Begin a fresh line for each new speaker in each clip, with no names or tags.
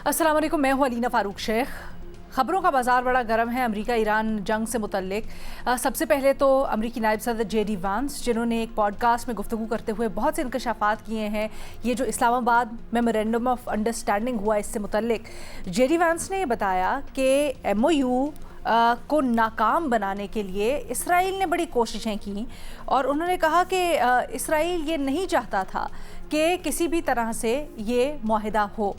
अस्सलाम वालेकुम, मैं हूँ अलीना फ़ारूक शेख। ख़बरों का बाज़ार बड़ा गर्म है अमेरिका ईरान जंग से मुतल्लिक। सबसे पहले तो अमेरिकी नायब सदर JD वांस, जिन्होंने एक पॉडकास्ट में गुफ्तगू करते हुए बहुत से इंकशाफात किए हैं। ये जो इस्लामाबाद मेमोरेंडम ऑफ अंडरस्टैंडिंग हुआ इससे मुतल्लिक, JD वांस ने बताया कि MOU को नाकाम बनाने के लिए इसराइल ने बड़ी कोशिशें की और उन्होंने कहा कि इसराइल ये नहीं चाहता था कि किसी भी तरह से ये मुआहिदा हो।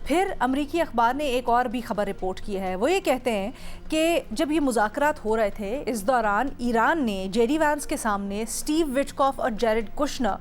फिर अमरीकी अखबार ने एक और भी खबर रिपोर्ट की है। वो ये कहते हैं कि जब ये मुज़ाकरात हो रहे थे, इस दौरान ईरान ने JD वांस के सामने स्टीव विटकॉफ और जैरेड कुशनर,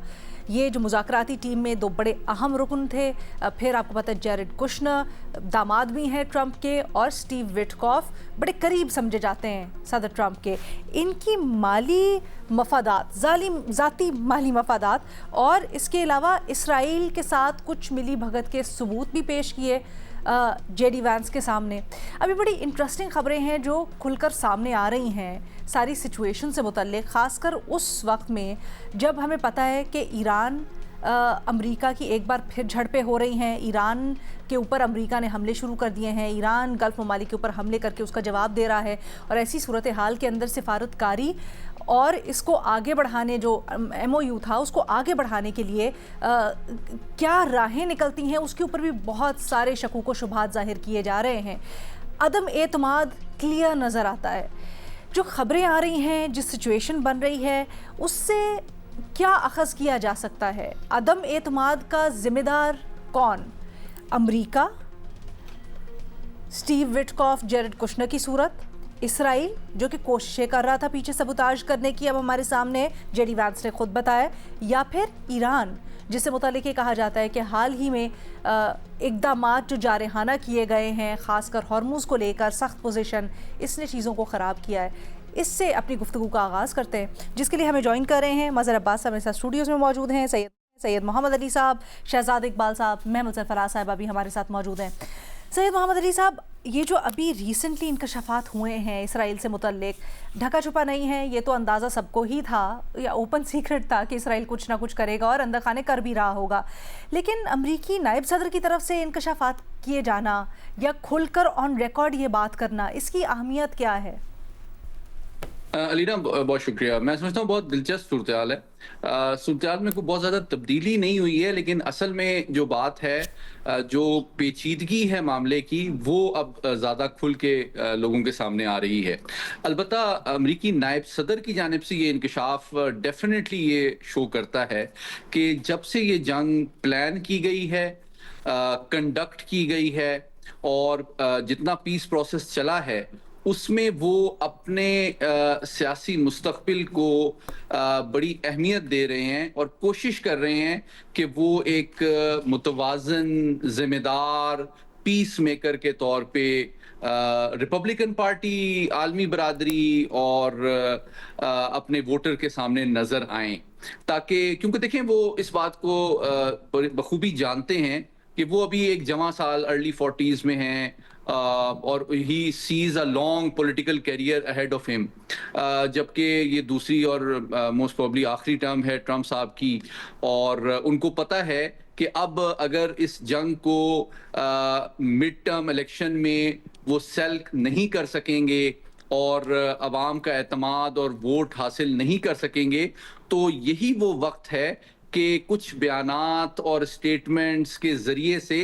ये जो मुज़ाकराती टीम में दो बड़े अहम रुकन थे, फिर आपको पता है जैरेड कुशनर दामाद भी हैं ट्रंप के और स्टीव विटकॉफ बड़े करीब समझे जाते हैं सदर ट्रंप के। इनकी माली मफादात, ज़ाती माली मफादात और इसके अलावा इसराइल के साथ कुछ मिली भगत के सबूत भी पेश किए JD वांस के सामने। अभी बड़ी इंटरेस्टिंग खबरें हैं जो खुलकर सामने आ रही हैं सारी सिचुएशन से मुतल्लिक, ख़ासकर उस वक्त में जब हमें पता है कि ईरान अमेरिका की एक बार फिर झड़पें हो रही हैं। ईरान के ऊपर अमेरिका ने हमले शुरू कर दिए हैं, ईरान गल्फ़ ममालिक के ऊपर हमले करके उसका जवाब दे रहा है। और ऐसी सूरत हाल के अंदर सिफारतकारी और इसको आगे बढ़ाने, जो MOU था उसको आगे बढ़ाने के लिए क्या राहें निकलती हैं, उसके ऊपर भी बहुत सारे शकूक व शुबहात ज़ाहिर किए जा रहे हैं। अदम एतमाद क्लियर नज़र आता है। जो ख़बरें आ रही हैं, जिस सिचुएशन बन रही है, उससे क्या अखज़ किया जा सकता है? अदम एतमाद का ज़िम्मेदार कौन? अमरीका, स्टीव विटकॉफ, जैरेड कुशनर की सूरत, इसराइल जो कि कोशिशें कर रहा था पीछे सबूताज करने की, अब हमारे सामने JD वांस ने खुद बताया, या फिर ईरान जिससे मुतालिक ये कहा जाता है कि हाल ही में इक़दामात जो जारहाना किए गए हैं, ख़ासकर हॉर्मुज़ को लेकर सख्त पोजीशन, इसने चीज़ों को ख़राब किया है। इससे अपनी गुफ्तगू का आगाज़ करते हैं, जिसके लिए हमें ज्वाइन कर रहे हैं मज़हर अब्बास साहब मेरे साथ स्टूडियोज़ में मौजूद हैं, सैयद मोहम्मद अली साहब, शहजाद इकबाल साहब, महमूद सरफराज साहब अभी हमारे साथ मौजूद हैं। सैयद मोहम्मद अली साहब, ये जो अभी रिसेंटली इंकशाफात हुए हैं इसराइल से मुतल्लिक, ढका छुपा नहीं है, ये तो अंदाज़ा सबको ही था या ओपन सीक्रेट था कि इसराइल कुछ ना कुछ करेगा और अंदर खाने कर भी रहा होगा, लेकिन अमरीकी नायब सदर की तरफ से इंकशाफात किए जाना या खुलकर ऑन रिकॉर्ड ये बात करना, इसकी अहमियत क्या है?
अलीना, बहुत शुक्रिया। मैं समझता हूँ बहुत दिलचस्प सूरत हाल है। सूरत हाल में कोई बहुत ज़्यादा तब्दीली नहीं हुई है, लेकिन असल में जो बात है, जो पेचीदगी है मामले की, वो अब ज़्यादा खुल के लोगों के सामने आ रही है। अलबत्ता अमरीकी नायब सदर की जानिब से ये इंकशाफ डेफिनेटली ये शो करता है कि जब से ये जंग प्लान की गई है, कंडक्ट की गई है और जितना पीस प्रोसेस चला है, उसमें वो अपने सियासी मुस्तक़बिल को बड़ी अहमियत दे रहे हैं और कोशिश कर रहे हैं कि वो एक मुतवाज़न, ज़िम्मेदार पीस मेकर के तौर पे रिपब्लिकन पार्टी, आलमी बरादरी और अपने वोटर के सामने नज़र आएं, ताकि, क्योंकि देखें वो इस बात को बखूबी जानते हैं कि वो अभी एक जवां साल अर्ली 40s में हैं और he sees a long political career ahead of him, जबकि ये दूसरी और मोस्ट प्रोबेबली आखिरी टर्म है ट्रंप साहब की, और उनको पता है कि अब अगर इस जंग को मिड टर्म इलेक्शन में वो सेल नहीं कर सकेंगे और अवाम का एतमाद और वोट हासिल नहीं कर सकेंगे, तो यही वो वक्त है कि कुछ बयानात और स्टेटमेंट्स के ज़रिए से,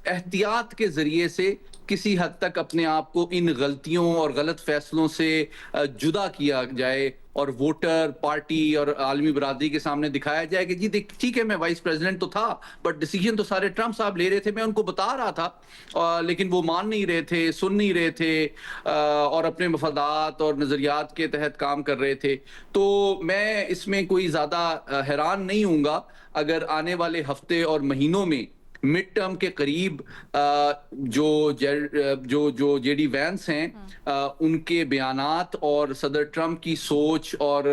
एहतियात के ज़रिए से किसी हद तक अपने आप को इन गलतियों और गलत फैसलों से जुदा किया जाए और वोटर, पार्टी और आलमी बरादरी के सामने दिखाया जाए कि जी ठीक है, मैं वाइस प्रेसिडेंट तो था, बट डिसीजन तो सारे ट्रंप साहब ले रहे थे, मैं उनको बता रहा था, लेकिन वो मान नहीं रहे थे, सुन नहीं रहे थे और अपने मफादात और नज़रियात के तहत काम कर रहे थे। तो मैं इसमें कोई ज़्यादा हैरान नहीं हूँगा अगर आने वाले हफ्ते और महीनों में मिड टर्म के करीब जो JD वांस हैं, उनके बयानात और सदर ट्रंप की सोच और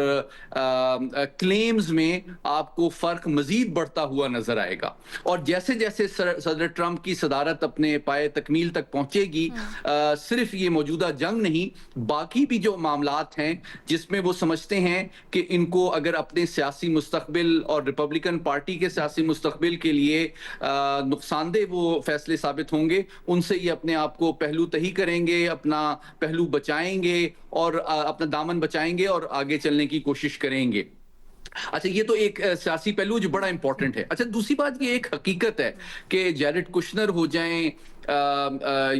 क्लेम्स में आपको फर्क मजीद बढ़ता हुआ नजर आएगा। और जैसे जैसे सदर ट्रंप की सदारत अपने पाए तकमील तक पहुंचेगी, सिर्फ ये मौजूदा जंग नहीं, बाकी भी जो मामलात हैं जिसमें वो समझते हैं कि इनको अगर अपने सियासी मुस्तकबिल और रिपब्लिकन पार्टी के सियासी मुस्तकबिल के लिए نقصان دہ وہ فیصلے ثابت ہوں گے ان سے یہ اپنے آپ کو پہلو تہی کریں گے, اپنا پہلو بچائیں گے اور اپنا دامن بچائیں گے اور آگے چلنے کی کوشش کریں گے. اچھا, یہ تو ایک سیاسی پہلو جو بڑا امپورٹنٹ ہے. اچھا, دوسری بات یہ ایک حقیقت ہے کہ جیرڈ کشنر ہو جائیں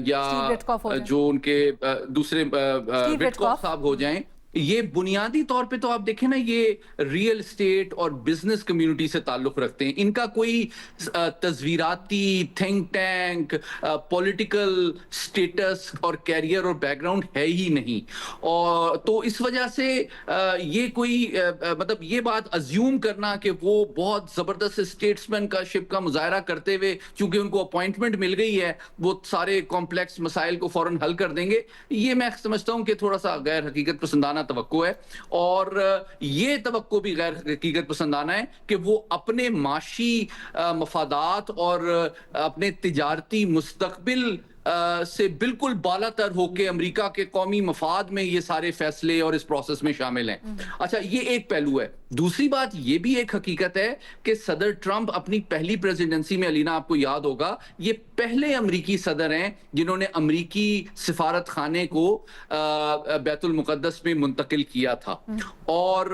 یا جو ان کے دوسرے وٹکاف صاحب ہو جائیں, یہ بنیادی طور پہ تو آپ دیکھیں نا یہ ریئل اسٹیٹ اور بزنس کمیونٹی سے تعلق رکھتے ہیں. ان کا کوئی تصویراتی تھنک ٹینک, پولیٹیکل سٹیٹس اور کیریئر اور بیک گراؤنڈ ہے ہی نہیں. اور تو اس وجہ سے یہ کوئی مطلب یہ بات ازیوم کرنا کہ وہ بہت زبردست اسٹیٹسمین کا شپ کا مظاہرہ کرتے ہوئے چونکہ ان کو اپوائنٹمنٹ مل گئی ہے وہ سارے کمپلیکس مسائل کو فوراً حل کر دیں گے, یہ میں سمجھتا ہوں کہ تھوڑا سا غیر حقیقت پسندانہ توقع ہے. اور یہ توقع بھی غیر حقیقت پسندانہ ہے کہ وہ اپنے معاشی مفادات اور اپنے تجارتی مستقبل سے بالکل بالا تر ہو کے امریکہ کے قومی مفاد میں یہ سارے فیصلے اور اس پروسیس میں شامل ہیں. اچھا, یہ ایک پہلو ہے. دوسری بات یہ بھی ایک حقیقت ہے کہ صدر ٹرمپ اپنی پہلی پریزیڈنسی میں, علینا آپ کو یاد ہوگا, یہ پہلے امریکی صدر ہیں جنہوں نے امریکی سفارت خانے کو بیت المقدس میں منتقل کیا تھا. اور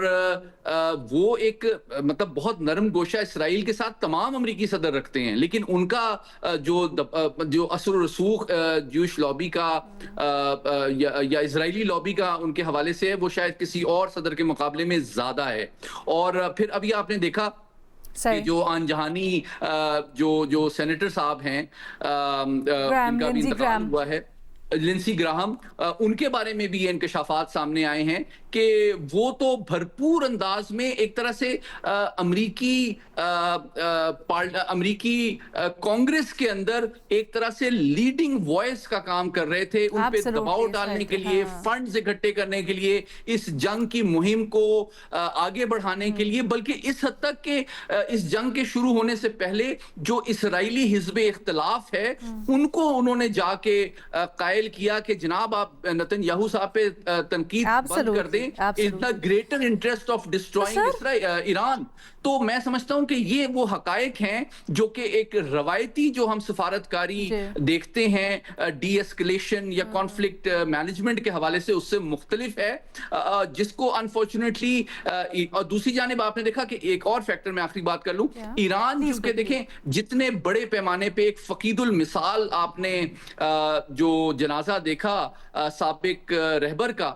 وہ ایک مطلب بہت نرم گوشہ اسرائیل کے ساتھ تمام امریکی صدر رکھتے ہیں, لیکن ان کا جو اثر و رسوخ جوش لابی کا یا اسرائیلی لابی کا ان کے حوالے سے ہے وہ شاید کسی اور صدر کے مقابلے میں زیادہ ہے. اور پھر ابھی آپ نے دیکھا کہ جو آن جہانی جو سینیٹر صاحب ہیں ان کا بھی انتقال ہوا ہے, لنسی گراہم, ان کے بارے میں بھی یہ انکشافات سامنے آئے ہیں کہ وہ تو بھرپور انداز میں ایک طرح سے امریکی کانگریس کے اندر ایک طرح سے لیڈنگ وائس کا کام کر رہے تھے, ان پہ دباؤ ڈالنے کے لیے, فنڈز اکٹھے کرنے کے لیے, اس جنگ کی مہم کو آگے بڑھانے کے لیے, بلکہ اس حد تک کہ اس جنگ کے شروع ہونے سے پہلے جو اسرائیلی حزب اختلاف ہے ان کو انہوں نے جا کے قائل کیا کہ جناب آپ نتن یاہو صاحب پہ تنقید بند کر دیں, is the greater interest of destroying Iran. تو میں سمجھتا ہوں کہ یہ وہ حقائق ہیں جو کہ ایک روایتی جو ہم سفارتکاری دیکھتے ہیں ڈی ایسکلیشن یا کانفلکٹ مینجمنٹ کے حوالے سے اس سے مختلف ہے, جس کو انفارچونیٹلی. اور دوسری جانب آپ نے دیکھا کہ ایک اور فیکٹر, میں آخری بات کر لوں, ایران چونکہ دیکھیں جتنے بڑے پیمانے پہ ایک فقید المثال آپ نے جو جنازہ دیکھا سابق رہبر کا,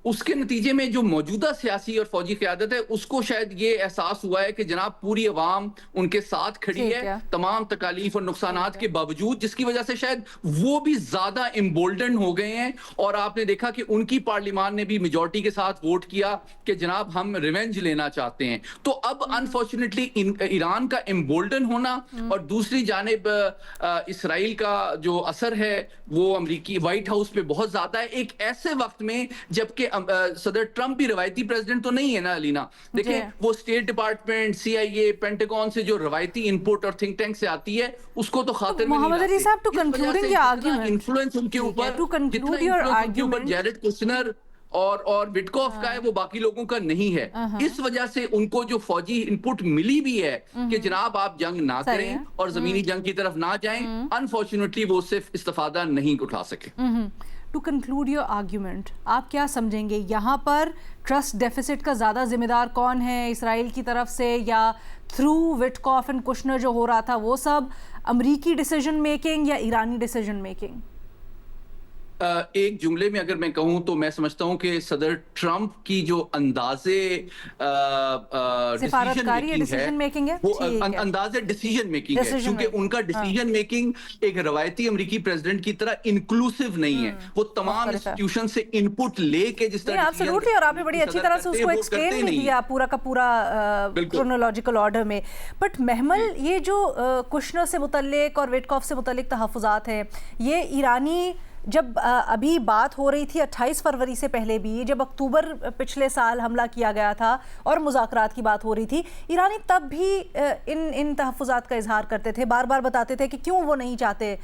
اس کے نتیجے میں جو موجودہ سیاسی اور فوجی قیادت ہے اس کو شاید یہ احساس ہوا ہے کہ جناب پوری عوام ان کے ساتھ کھڑی ہے تمام تکالیف اور نقصانات کے باوجود, جس کی وجہ سے شاید وہ بھی زیادہ امبولڈن ہو گئے ہیں. اور آپ نے دیکھا کہ ان کی پارلیمان نے بھی میجورٹی کے ساتھ ووٹ کیا کہ جناب ہم ریونج لینا چاہتے ہیں. تو اب انفارچونیٹلی ایران کا امبولڈن ہونا اور دوسری جانب اسرائیل کا جو اثر ہے وہ امریکی وائٹ ہاؤس پہ بہت زیادہ ہے, ایک ایسے وقت میں جبکہ صدر ٹرمپ بھی روایتی پریزیڈنٹ تو نہیں ہے نا علینا. دیکھیں وہ اسٹیٹ ڈپارٹمنٹ, سی آئی اے, پینٹاگون سے جو روایتی انپوٹ اور تھنک ٹینک سے آتی ہے اس کو تو خاطر میں نہیں لاتے.
صاحب, to concluding your argument,
influence ان کے اوپر, جتنا انفلوئنس ان کے اوپر جیرڈ کشنر اور وٹکاف کا ہے وہ باقی لوگوں کا نہیں ہے. اس وجہ سے ان کو جو فوجی انپوٹ ملی بھی ہے کہ جناب آپ جنگ نہ کریں اور زمینی جنگ کی طرف نہ جائیں, انفارچونیٹلی وہ صرف استفادہ نہیں اٹھا سکے.
ٹو کنکلوڈ یور آرگیومنٹ, آپ کیا سمجھیں گے یہاں پر ٹرسٹ ڈیفیسٹ کا زیادہ ذمہ دار کون ہے, اسرائیل کی طرف سے یا تھرو وٹکاف اینڈ کشنر جو ہو رہا تھا وہ سب امریکی ڈیسیجن میکنگ یا ایرانی ڈیسیجن میکنگ؟
ایک جملے میں اگر میں کہوں تو میں سمجھتا ہوں کہ صدر ٹرمپ کی جو اندازے ڈیسیژن میکنگ ہے وہ اندازے ڈیسیژن میکنگ ہے, کیونکہ ان کا ڈیسیژن میکنگ ایک روایتی امریکی پریزیڈنٹ کی طرح انکلوسیو نہیں ہے. وہ تمام انسٹیٹیوشن سے انپٹ لے کے جس طرح
ایبسولوٹلی, اور آپ نے بڑی اچھی طرح سے اس کو ایکسپلین بھی کیا پورا کا پورا کرونالوجیکل آرڈر میں. بٹ محمل, یہ جو کشنر سے متعلق اور وٹکاف سے متعلق تحفظات ہیں یہ ایرانی جب ابھی بات ہو رہی تھی 28 فروری سے پہلے بھی، جب اکتوبر پچھلے سال حملہ کیا گیا تھا اور مذاکرات کی بات ہو رہی تھی، ایرانی تب بھی ان تحفظات کا اظہار کرتے تھے، بار بار بتاتے تھے کہ کیوں وہ نہیں چاہتے.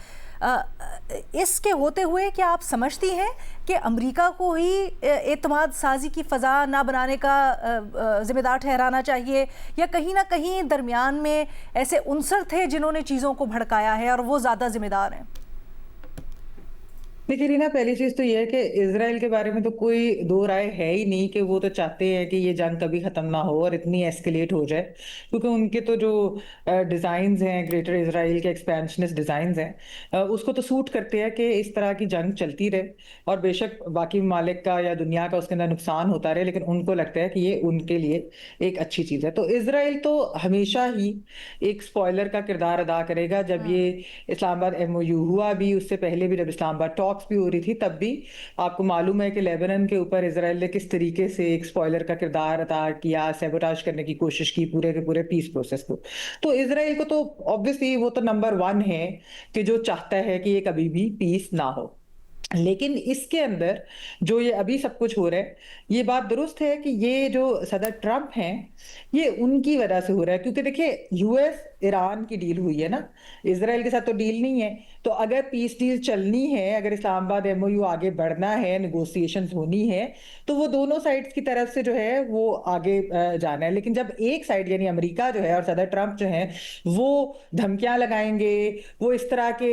اس کے ہوتے ہوئے کیا آپ سمجھتی ہیں کہ امریکہ کو ہی اعتماد سازی کی فضا نہ بنانے کا ذمہ دار ٹھہرانا چاہیے، یا کہیں نہ کہیں درمیان میں ایسے عنصر تھے جنہوں نے چیزوں کو بھڑکایا ہے اور وہ زیادہ ذمہ دار ہیں؟
دیکھیے رینا، پہلی چیز تو یہ ہے کہ اسرائیل کے بارے میں تو کوئی دو رائے ہے ہی نہیں کہ وہ تو چاہتے ہیں کہ یہ جنگ کبھی ختم نہ ہو اور اتنی ایسکیلیٹ ہو جائے، کیونکہ ان کے تو جو ڈیزائنز ہیں، گریٹر اسرائیل کے ایکسپینشنسٹ ڈیزائنز ہیں، اس کو تو سوٹ کرتے ہیں کہ اس طرح کی جنگ چلتی رہے، اور بے شک باقی ممالک کا یا دنیا کا اس کے اندر نقصان ہوتا رہے، لیکن ان کو لگتا ہے کہ یہ ان کے لیے ایک اچھی چیز ہے. تو اسرائیل تو ہمیشہ ہی ایک سپوائلر کا کردار ادا کرے گا. جب یہ اسلام آباد MOU ہوا بھی، اس سے پہلے بھی جب اسلام آباد ٹاکس بھی ہو رہی تھی، تب بھی آپ کو معلوم ہے کہ لیبنان کے اوپر اسرائیل نے کس طریقے سے ایک سپوائلر کا کردار ادا کیا، سیبوٹاج کرنے کی کوشش کی پورے کے پورے پیس پروسیس کو. تو اسرائیل کو تو obviously وہ تو نمبر 1 ہے کہ جو چاہتا ہے کہ یہ کبھی بھی پیس نہ ہو. لیکن اس کے اندر جو یہ ابھی سب کچھ ہو رہا ہے، یہ بات درست ہے کہ یہ جو صدر ٹرمپ ہیں، یہ ان کی وجہ سے ہو رہا ہے، کیونکہ دیکھیں US ایران کی ڈیل ہوئی ہے نا، اسرائیل کے ساتھ تو ڈیل نہیں ہے. تو اگر پیس ڈیل چلنی ہے، اگر اسلام آباد MOU آگے بڑھنا ہے، نیگوسیشنز ہونی ہے، تو وہ دونوں سائڈز کی طرف سے جو ہے وہ آگے جانا ہے. لیکن جب ایک سائڈ یعنی امریکہ جو ہے اور صدر ٹرمپ جو ہیں وہ دھمکیاں لگائیں گے، وہ اس طرح کے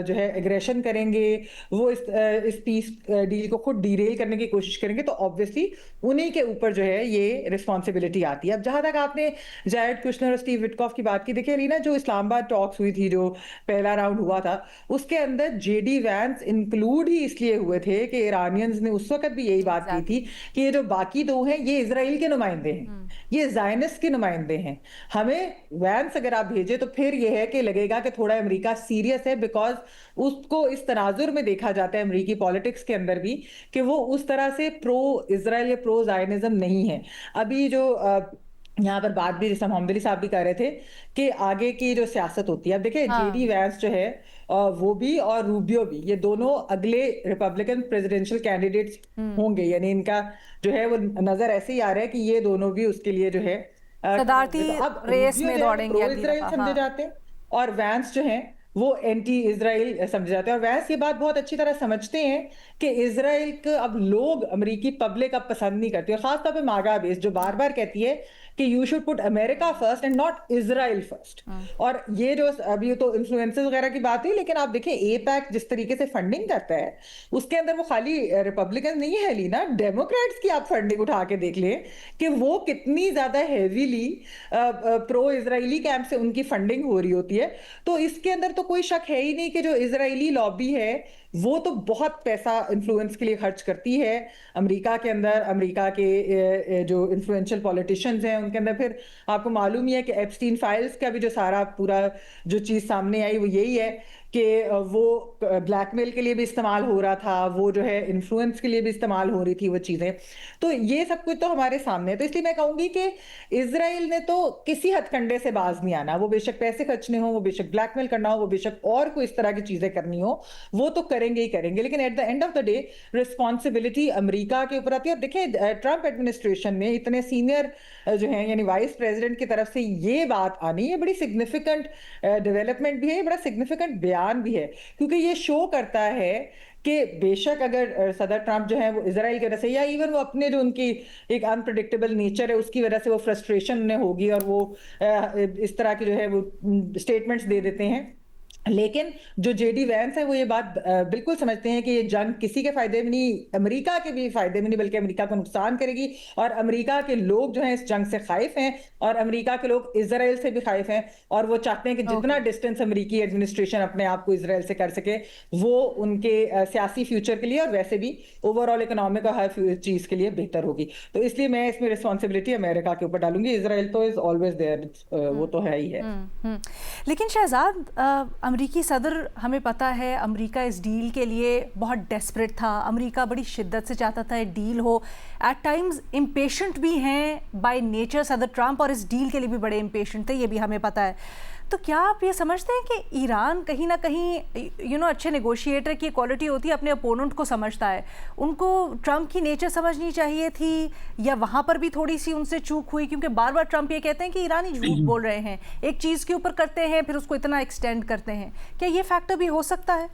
جو ہے ایگریشن کریں گے، وہ اس پیس ڈیل کو خود ڈیریل کرنے کی کوشش کریں گے، تو obviously انہی کے اوپر جو ہے یہ ریسپانسبلٹی آتی ہے. اب جہاں تک آپ نے جیرڈ کوشنر اور سٹیو وٹکاف کی بات کی، دیکھیں رینا، جو اسلام آباد ٹاکس ہوئی تھی، جو پہلا راؤنڈ ہوا تھا، اس کے اندر JD وینس انکلوڈ ہی اس لیے ہوئے تھے کہ ایرانینز نے اس وقت بھی یہی بات کی تھی کہ یہ جو باقی دو ہیں یہ اسرائیل کے نمائندے ہیں، یہ زائنسٹ کے نمائندے ہیں، ہمیں وینس اگر آپ بھیجے تو پھر یہ ہے کہ لگے گا کہ تھوڑا امریکہ سیریس ہے، بیکاز اس کو اس تناظر میں دیکھا جاتا ہے امریکی پالیٹکس کے اندر بھی کہ وہ اس طرح سے پرو اسرائیل یا پرو زائنزم نہیں ہے. ابھی جو یہاں پر بات بھی جیسا محمد علی صاحب بھی کہہ رہے تھے کہ آگے کی جو سیاست ہوتی ہے، اب دیکھیں JD وینس جو ہے وہ بھی اور روبیو بھی، یہ دونوں اگلے ریپبلکن پریزیڈنشل کینڈیڈیٹس ہوں گے، یعنی ان کا جو ہے وہ نظر ایسے ہی آ رہا ہے کہ یہ دونوں بھی اس کے لیے جو ہے
صدارتی ریس میں دوڑیں گے،
اسرائیل سمجھے جاتے ہیں، اور وینس جو ہیں وہ اینٹی اسرائیل سمجھے جاتے ہیں. اور وینس یہ بات بہت اچھی طرح سمجھتے ہیں کہ اسرائیل کو اب لوگ، امریکی پبلک اب پسند نہیں کرتی، اور خاص طور پہ ماگا بیس جو بار بار کہتی ہے کہ you should put America first and not Israel first. اور یہ جو ابھی تو انفلوئنسز وغیرہ کی بات ہوئی، لیکن آپ دیکھیں APEC جس طریقے سے فنڈنگ کرتا ہے، اس کے اندر وہ خالی ریپبلکن نہیں ہے لینا، ڈیموکریٹس کی آپ فنڈنگ اٹھا کے دیکھ لیں کہ وہ کتنی زیادہ ہیویلی پرو اسرائیلی کیمپ سے ان کی فنڈنگ ہو رہی ہوتی ہے. تو اس کے اندر تو کوئی شک ہے ہی نہیں کہ جو اسرائیلی لابی ہے وہ تو بہت پیسہ انفلوئنس کے لیے خرچ کرتی ہے امریکہ کے اندر. امریکہ کے جو انفلوئنشل پولیٹیشنز ہیں ان کے اندر پھر آپ کو معلوم ہی ہے کہ ایپسٹین فائلز کا بھی جو سارا پورا جو چیز سامنے آئی وہ یہی ہے کہ وہ بلیک میل کے لیے بھی استعمال ہو رہا تھا، وہ جو ہے انفلوئنس کے لیے بھی استعمال ہو رہی تھی وہ چیزیں. تو یہ سب کچھ تو ہمارے سامنے ہے. تو اس لیے میں کہوں گی کہ اسرائیل نے تو کسی ہتھ کنڈے سے باز نہیں آنا. وہ بے شک پیسے خرچنے ہوں، وہ بے شک بلیک میل کرنا ہو، وہ بے شک اور کوئی اس طرح کی چیزیں کرنی ہو، وہ تو کریں گے ہی کریں گے. لیکن at the end of the day responsibility America کے اوپر آتی ہے. اور دیکھیں ٹرمپ ایڈمنسٹریشن میں اتنے سینئر جو ہیں یعنی وائس پریزیڈنٹ کی طرف سے یہ بات آنی ہے بڑی سگنیفیکنٹ ڈیولپمنٹ بھی ہے، بڑا سگنیفیکنٹ بیان بھی ہے، کیونکہ یہ شو کرتا ہے کہ بے شک اگر صدر ٹرمپ جو ہے وہ اسرائیل کی وجہ سے یا ایون وہ اپنے جو ان کی ایک انپریڈکٹیبل نیچر ہے اس کی وجہ سے وہ فرسٹریشن میں ہوگی اور وہ اس طرح کی جو ہے وہ اسٹیٹمنٹس دے دیتے ہیں، لیکن جو JD وینس ہے وہ یہ بات بالکل سمجھتے ہیں کہ یہ جنگ کسی کے فائدے میں نہیں، امریکہ کے بھی فائدے میں نہیں، بلکہ امریکہ کو نقصان کرے گی. اور امریکہ کے لوگ جو ہیں اس جنگ سے خائف ہیں، اور امریکہ کے لوگ اسرائیل سے بھی خائف ہیں، اور وہ چاہتے ہیں کہ جتنا ڈسٹنس امریکی ایڈمنسٹریشن اپنے آپ کو اسرائیل سے کر سکے وہ ان کے سیاسی فیوچر کے لیے اور ویسے بھی اوور آل اکنامک اور ہر چیز کے لیے بہتر ہوگی. تو اس لیے میں اس میں رسپانسبلٹی امریکہ کے اوپر ڈالوں گی. اسرائیل تو از آلویز دیئر، وہ تو ہے ہی ہے.
لیکن شہزاد، امریکی صدر ہمیں پتہ ہے امریکہ اس ڈیل کے لیے بہت ڈیسپریٹ تھا، امریکہ بڑی شدت سے چاہتا تھا یہ ڈیل ہو، ایٹ ٹائمز امپیشنٹ بھی ہیں بائی نیچر صدر ٹرمپ، اور اس ڈیل کے لیے بھی بڑے امپیشنٹ تھے، یہ بھی ہمیں پتہ ہے. तो क्या आप ये समझते हैं कि ईरान कहीं ना कहीं अच्छे नेगोशिएटर की क्वालिटी होती है, अपने अपोनेंट को समझता है, उनको ट्रंप की नेचर समझनी चाहिए थी या वहाँ पर भी थोड़ी सी उनसे चूक हुई? क्योंकि बार बार ट्रंप ये कहते हैं कि ईरानी झूठ बोल रहे हैं, एक चीज़ के ऊपर करते हैं फिर उसको इतना एक्सटेंड करते हैं, क्या ये फैक्टर भी हो सकता है?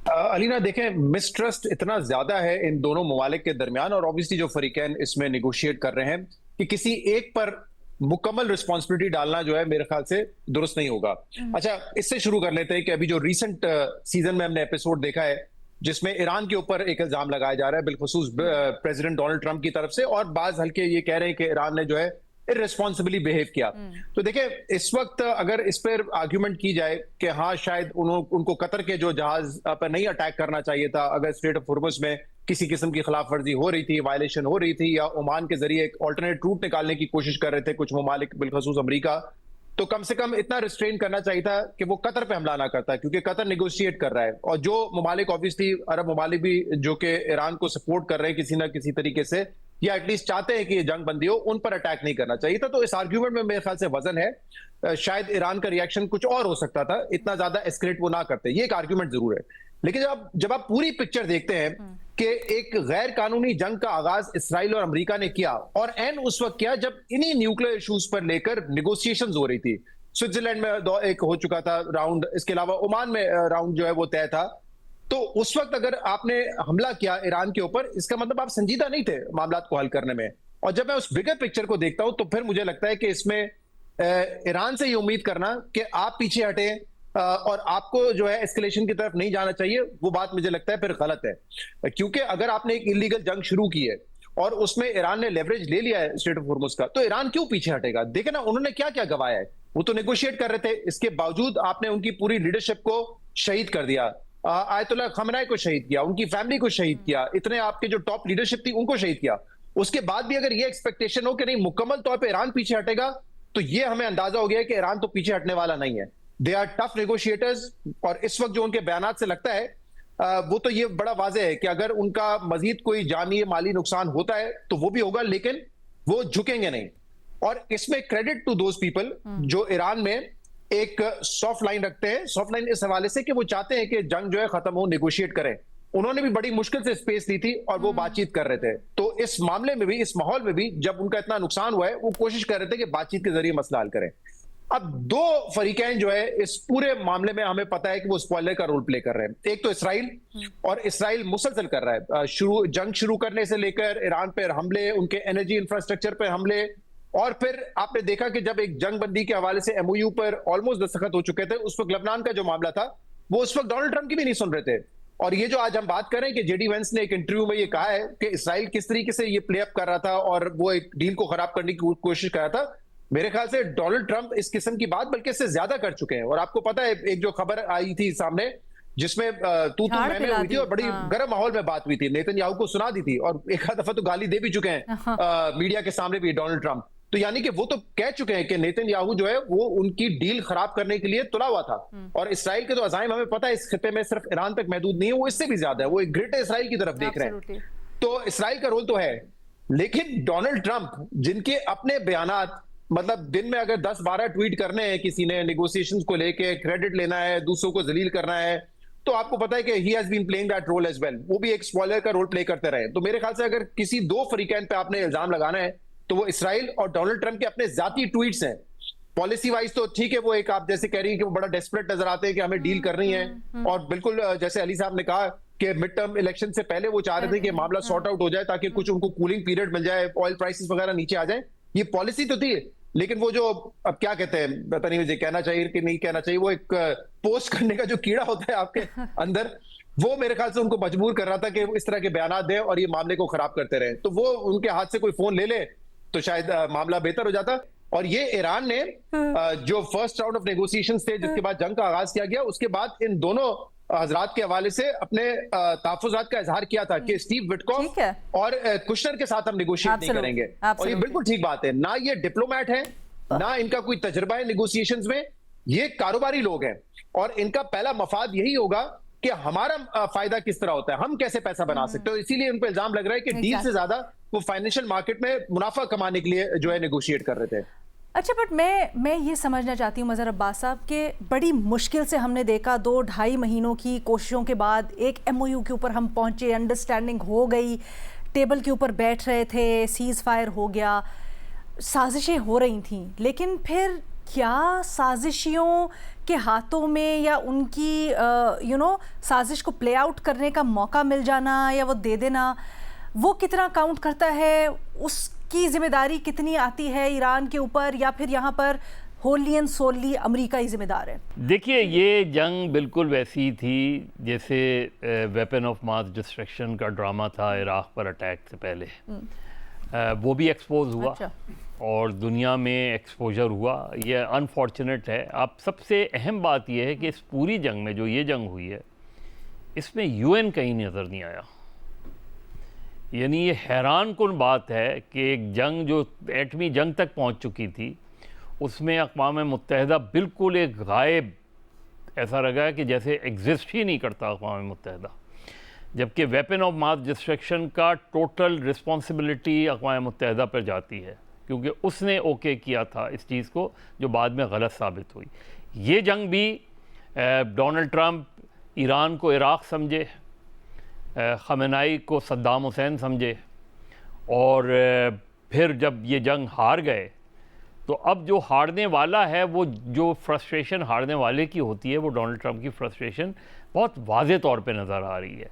अलीना देखें, मिसट्रस्ट इतना ज्यादा है इन दोनों ममालिक के दरमियान, और ऑब्वियसली जो फरीकैन इसमें निगोशिएट कर रहे हैं कि किसी एक पर मुकम्मल रिस्पॉन्सिबिलिटी डालना जो है मेरे ख्याल से दुरुस्त नहीं होगा। अच्छा, इससे शुरू कर लेते हैं कि अभी जो रीसेंट सीजन में हमने एपिसोड देखा है जिसमें ईरान के ऊपर एक इल्जाम लगाया जा रहा है बिलखुसूस प्रेसिडेंट डोनाल्ड ट्रंप की तरफ से, और बाज हल्के ये कह रहे हैं कि ईरान ने जो है इररिस्पॉन्सिबली बिहेव किया। तो देखिए, इस वक्त अगर इस पर आर्ग्यूमेंट की जाए कि हाँ शायद उनको कतर के जो जहाज पर नहीं अटैक करना चाहिए था, अगर स्ट्रेट ऑफ हुर्मुज़ में किसी किस्म की खिलाफ वर्जी हो रही थी, वायलेशन हो रही थी, या ओमान के जरिए एक ऑल्टरनेट रूट निकालने की कोशिश कर रहे थे कुछ ममालिक बिलखसूस अमरीका, तो कम से कम इतना रिस्ट्रेन करना चाहिए था कि वो कतर पे हमला ना करता, क्योंकि कतर निगोशिएट कर रहा है, और जो ममालिक ऑब्वियसली अरब ममालिक भी जो कि ईरान को सपोर्ट कर रहे हैं किसी ना किसी तरीके से, या एटलीस्ट चाहते हैं कि ये जंग बंदी हो, उन पर अटैक नहीं करना चाहिए था। तो इस आर्ग्यूमेंट में मेरे ख्याल से वजन है, शायद ईरान का रिएक्शन कुछ और हो सकता था, इतना ज्यादा एस्केलेट वो ना करते, ये एक आर्ग्यूमेंट जरूर है। लेकिन जब आप पूरी पिक्चर देखते हैं कि एक गैर कानूनी जंग का आगाज इसराइल और अमेरिका ने किया, और एन उस वक्त किया जब इन्हीं न्यूक्लियर इश्यूज पर लेकर निगोशिएशंस हो रही थी। स्विट्जरलैंड में एक हो चुका था राउंड, इसके अलावा ओमान में राउंड जो है वो तय था। तो उस वक्त अगर आपने हमला किया ईरान के ऊपर, इसका मतलब आप संजीदा नहीं थे मामलात को हल करने में। और जब मैं उस बिगर पिक्चर को देखता हूं तो फिर मुझे लगता है कि इसमें ईरान से ये उम्मीद करना कि आप पीछे हटे और आपको जो है एस्केलेशन की तरफ नहीं जाना चाहिए, वो बात मुझे लगता है फिर गलत है। क्योंकि अगर आपने एक इलीगल जंग शुरू की है और उसमें ईरान ने लेवरेज ले लिया है स्ट्रेट ऑफ हुर्मुज़ का, तो ईरान क्यों पीछे हटेगा? देखे ना उन्होंने क्या क्या गवाया है, वो तो नेगोशिएट कर रहे थे, इसके बावजूद आपने उनकी पूरी लीडरशिप को शहीद कर दिया, आयतुल्लाह खamenei को शहीद किया, उनकी फैमिली को शहीद किया, इतने आपके जो टॉप लीडरशिप थी उनको शहीद किया। उसके बाद भी अगर ये एक्सपेक्टेशन हो कि नहीं मुकम्मल तौर पे ईरान पीछे हटेगा, तो ये हमें अंदाजा हो गया है कि ईरान तो पीछे हटने वाला नहीं है। दे आर टफ नेगोशिएटर्स, और इस वक्त जो उनके बयानात से लगता है वो तो ये बड़ा वाज़ेह है कि अगर उनका मजीद कोई जानी माली नुकसान होता है तो वो भी होगा, लेकिन वो झुकेंगे नहीं। और इसमें क्रेडिट टू दोज पीपल जो ईरान में एक सॉफ्ट लाइन रखते हैं। सॉफ्ट लाइन इस हवाले से कि वो चाहते हैं कि जंग जो है खत्म हो, नेगोशिएट करें। उन्होंने भी बड़ी मुश्किल से स्पेस दी थी और वो बातचीत कर रहे थे। तो इस मामले में भी, इस माहौल में भी जब उनका इतना नुकसान हुआ है, वो कोशिश कर रहे थे कि बातचीत के जरिए मसला हल करें। अब दो फरीकैन जो है इस पूरे मामले में हमें पता है कि वो स्पॉइलर का रोल प्ले कर रहे हैं। एक तो इसराइल, और इसराइल मुसलसल कर रहा है, जंग शुरू करने से लेकर ईरान पर हमले, उनके एनर्जी इंफ्रास्ट्रक्चर पर हमले, और फिर आपने देखा कि जब एक जंग बंदी के हवाले से एमओयू पर ऑलमोस्ट दस्तखत हो चुके थे, उस वक्त लेबनान का जो मामला था वो उस वक्त डोनाल्ड ट्रंप की भी नहीं सुन रहे थे। और ये जो आज हम बात कर रहे हैं कि जेडी वेंस ने एक इंटरव्यू में ये कहा है कि इसराइल किस तरीके से ये प्ले अप कर रहा था और वो एक डील को खराब करने की कोशिश कर रहा था, मेरे ख्याल से डोनाल्ड ट्रंप इस किस्म की बात बल्कि इससे ज्यादा कर चुके हैं। और आपको पता है एक जो खबर आई थी सामने जिसमें तू मैं हुई थी और बड़ी गर्म माहौल में बात हुई थी, नेतन्याहू को सुना दी थी, और एक आध दफा तो गाली दे भी चुके हैं मीडिया के सामने भी डोनाल्ड ट्रंप। तो यानी कि वो तो कह चुके हैं कि नेतन्याहू जो है वो उनकी डील खराब करने के लिए तुला हुआ था। और इसराइल के तो अज़ाइम हमें पता है इस खिते में सिर्फ ईरान तक महदूद नहीं है, वो इससे भी ज्यादा है, वो एक ग्रेटर इसराइल की तरफ देख रहे हैं। तो इसराइल का रोल तो है, लेकिन डोनाल्ड ट्रंप जिनके अपने बयानात, मतलब दिन में अगर 10-12 ट्वीट करने हैं किसी ने नेगोशिएशंस को लेके, क्रेडिट लेना है, दूसरों को जलील करना है, तो आपको पता है कि he has been playing that role as well, वो भी एक स्पॉइलर का रोल प्ले करते रहे। तो मेरे ख्याल से अगर किसी दो फरीकैन पे आपने इल्जाम लगाना है तो वो इसराइल और डोनाल्ड ट्रंप के अपने जाती ट्वीट्स हैं। पॉलिसी वाइज तो ठीक है, वो एक आप जैसे कह रही है कि वो बड़ा डेस्परेट नजर आते हैं कि हमें डील करनी है, और बिल्कुल जैसे अली साहब ने कहा कि मिड टर्म इलेक्शन से पहले वो चाह रहे थे कि मामला सॉर्ट आउट हो जाए ताकि कुछ उनको कूलिंग पीरियड मिल जाए, ऑयल प्राइसेस वगैरह नीचे आ जाए। ये पॉलिसी तो थी, लेकिन वो जो अब क्या कहते हैं, पता नहीं मुझे कहना चाहिए कि नहीं कहना चाहिए, वो एक पोस्ट करने का जो कीड़ा होता है आपके अंदर, वो मेरे ख्याल से उनको मजबूर कर रहा था कि इस तरह के बयानात दें और ये मामले को खराब करते रहे। तो वो उनके हाथ से कोई फोन ले ले तो शायद मामला बेहतर हो जाता। और ये ईरान ने जो फर्स्ट राउंड ऑफ नेगोशिएशंस थे जिसके बाद जंग का आगाज किया गया, उसके बाद इन दोनों हजरात के हवाले से अपने तहफ़्फ़ुज़ात का इजहार किया था कि स्टीव विटकॉफ और कुशनर के साथ हम नेगोशिएट नहीं करेंगे। और ये बिल्कुल ठीक बात है, ना ये डिप्लोमैट है, ना इनका कोई तजुर्बा है नेगोशिएशंस में, ये कारोबारी लोग हैं, और इनका पहला मफाद यही होगा कि हमारा फायदा किस तरह होता है, हम कैसे पैसा बना सकते हो। इसीलिए उन पर इल्जाम लग रहा है कि डील से ज्यादा वो फाइनेंशियल मार्केट में मुनाफा कमाने के लिए जो है नेगोशिएट कर रहे थे।
اچھا بٹ میں یہ سمجھنا چاہتی ہوں مظہر عباس صاحب کہ بڑی مشکل سے ہم نے دیکھا 2-2.5 مہینوں کی کوششوں کے بعد ایک ایم او یو کے اوپر ہم پہنچے, انڈرسٹینڈنگ ہو گئی, ٹیبل کے اوپر بیٹھ رہے تھے, سیز فائر ہو گیا, سازشیں ہو رہی تھیں, لیکن پھر کیا سازشیوں کے ہاتھوں میں یا ان کی سازش کو پلے آؤٹ کرنے کا موقع مل جانا یا وہ دے دینا, وہ کتنا کاؤنٹ کرتا ہے, اس کی ذمہ داری کتنی آتی ہے ایران کے اوپر, یا پھر یہاں پر ہوللی اینڈ سوللی امریکہ ہی ذمہ دار ہے؟
دیکھیے یہ جنگ بالکل ویسی تھی جیسے ویپن آف ماس ڈسٹرکشن کا ڈرامہ تھا عراق پر اٹیک سے پہلے, وہ بھی ایکسپوز ہوا اور دنیا میں ایکسپوجر ہوا. یہ انفارچونیٹ ہے. اب سب سے اہم بات یہ ہے کہ اس پوری جنگ میں جو یہ جنگ ہوئی ہے اس میں یو این کہیں نظر نہیں آیا. یعنی یہ حیران کن بات ہے کہ ایک جنگ جو ایٹمی جنگ تک پہنچ چکی تھی اس میں اقوام متحدہ بالکل ایک غائب, ایسا لگا ہے کہ جیسے ایگزسٹ ہی نہیں کرتا اقوام متحدہ, جبکہ ویپن آف ماس ڈسٹرکشن کا ٹوٹل رسپانسبلٹی اقوام متحدہ پر جاتی ہے کیونکہ اس نے اوکے کیا تھا اس چیز کو جو بعد میں غلط ثابت ہوئی. یہ جنگ بھی ڈونلڈ ٹرمپ ایران کو عراق سمجھے, خامنائی کو صدام حسین سمجھے, اور پھر جب یہ جنگ ہار گئے تو اب جو ہارنے والا ہے وہ جو فرسٹریشن ہارنے والے کی ہوتی ہے وہ ڈونلڈ ٹرمپ کی فرسٹریشن بہت واضح طور پہ نظر آ رہی ہے.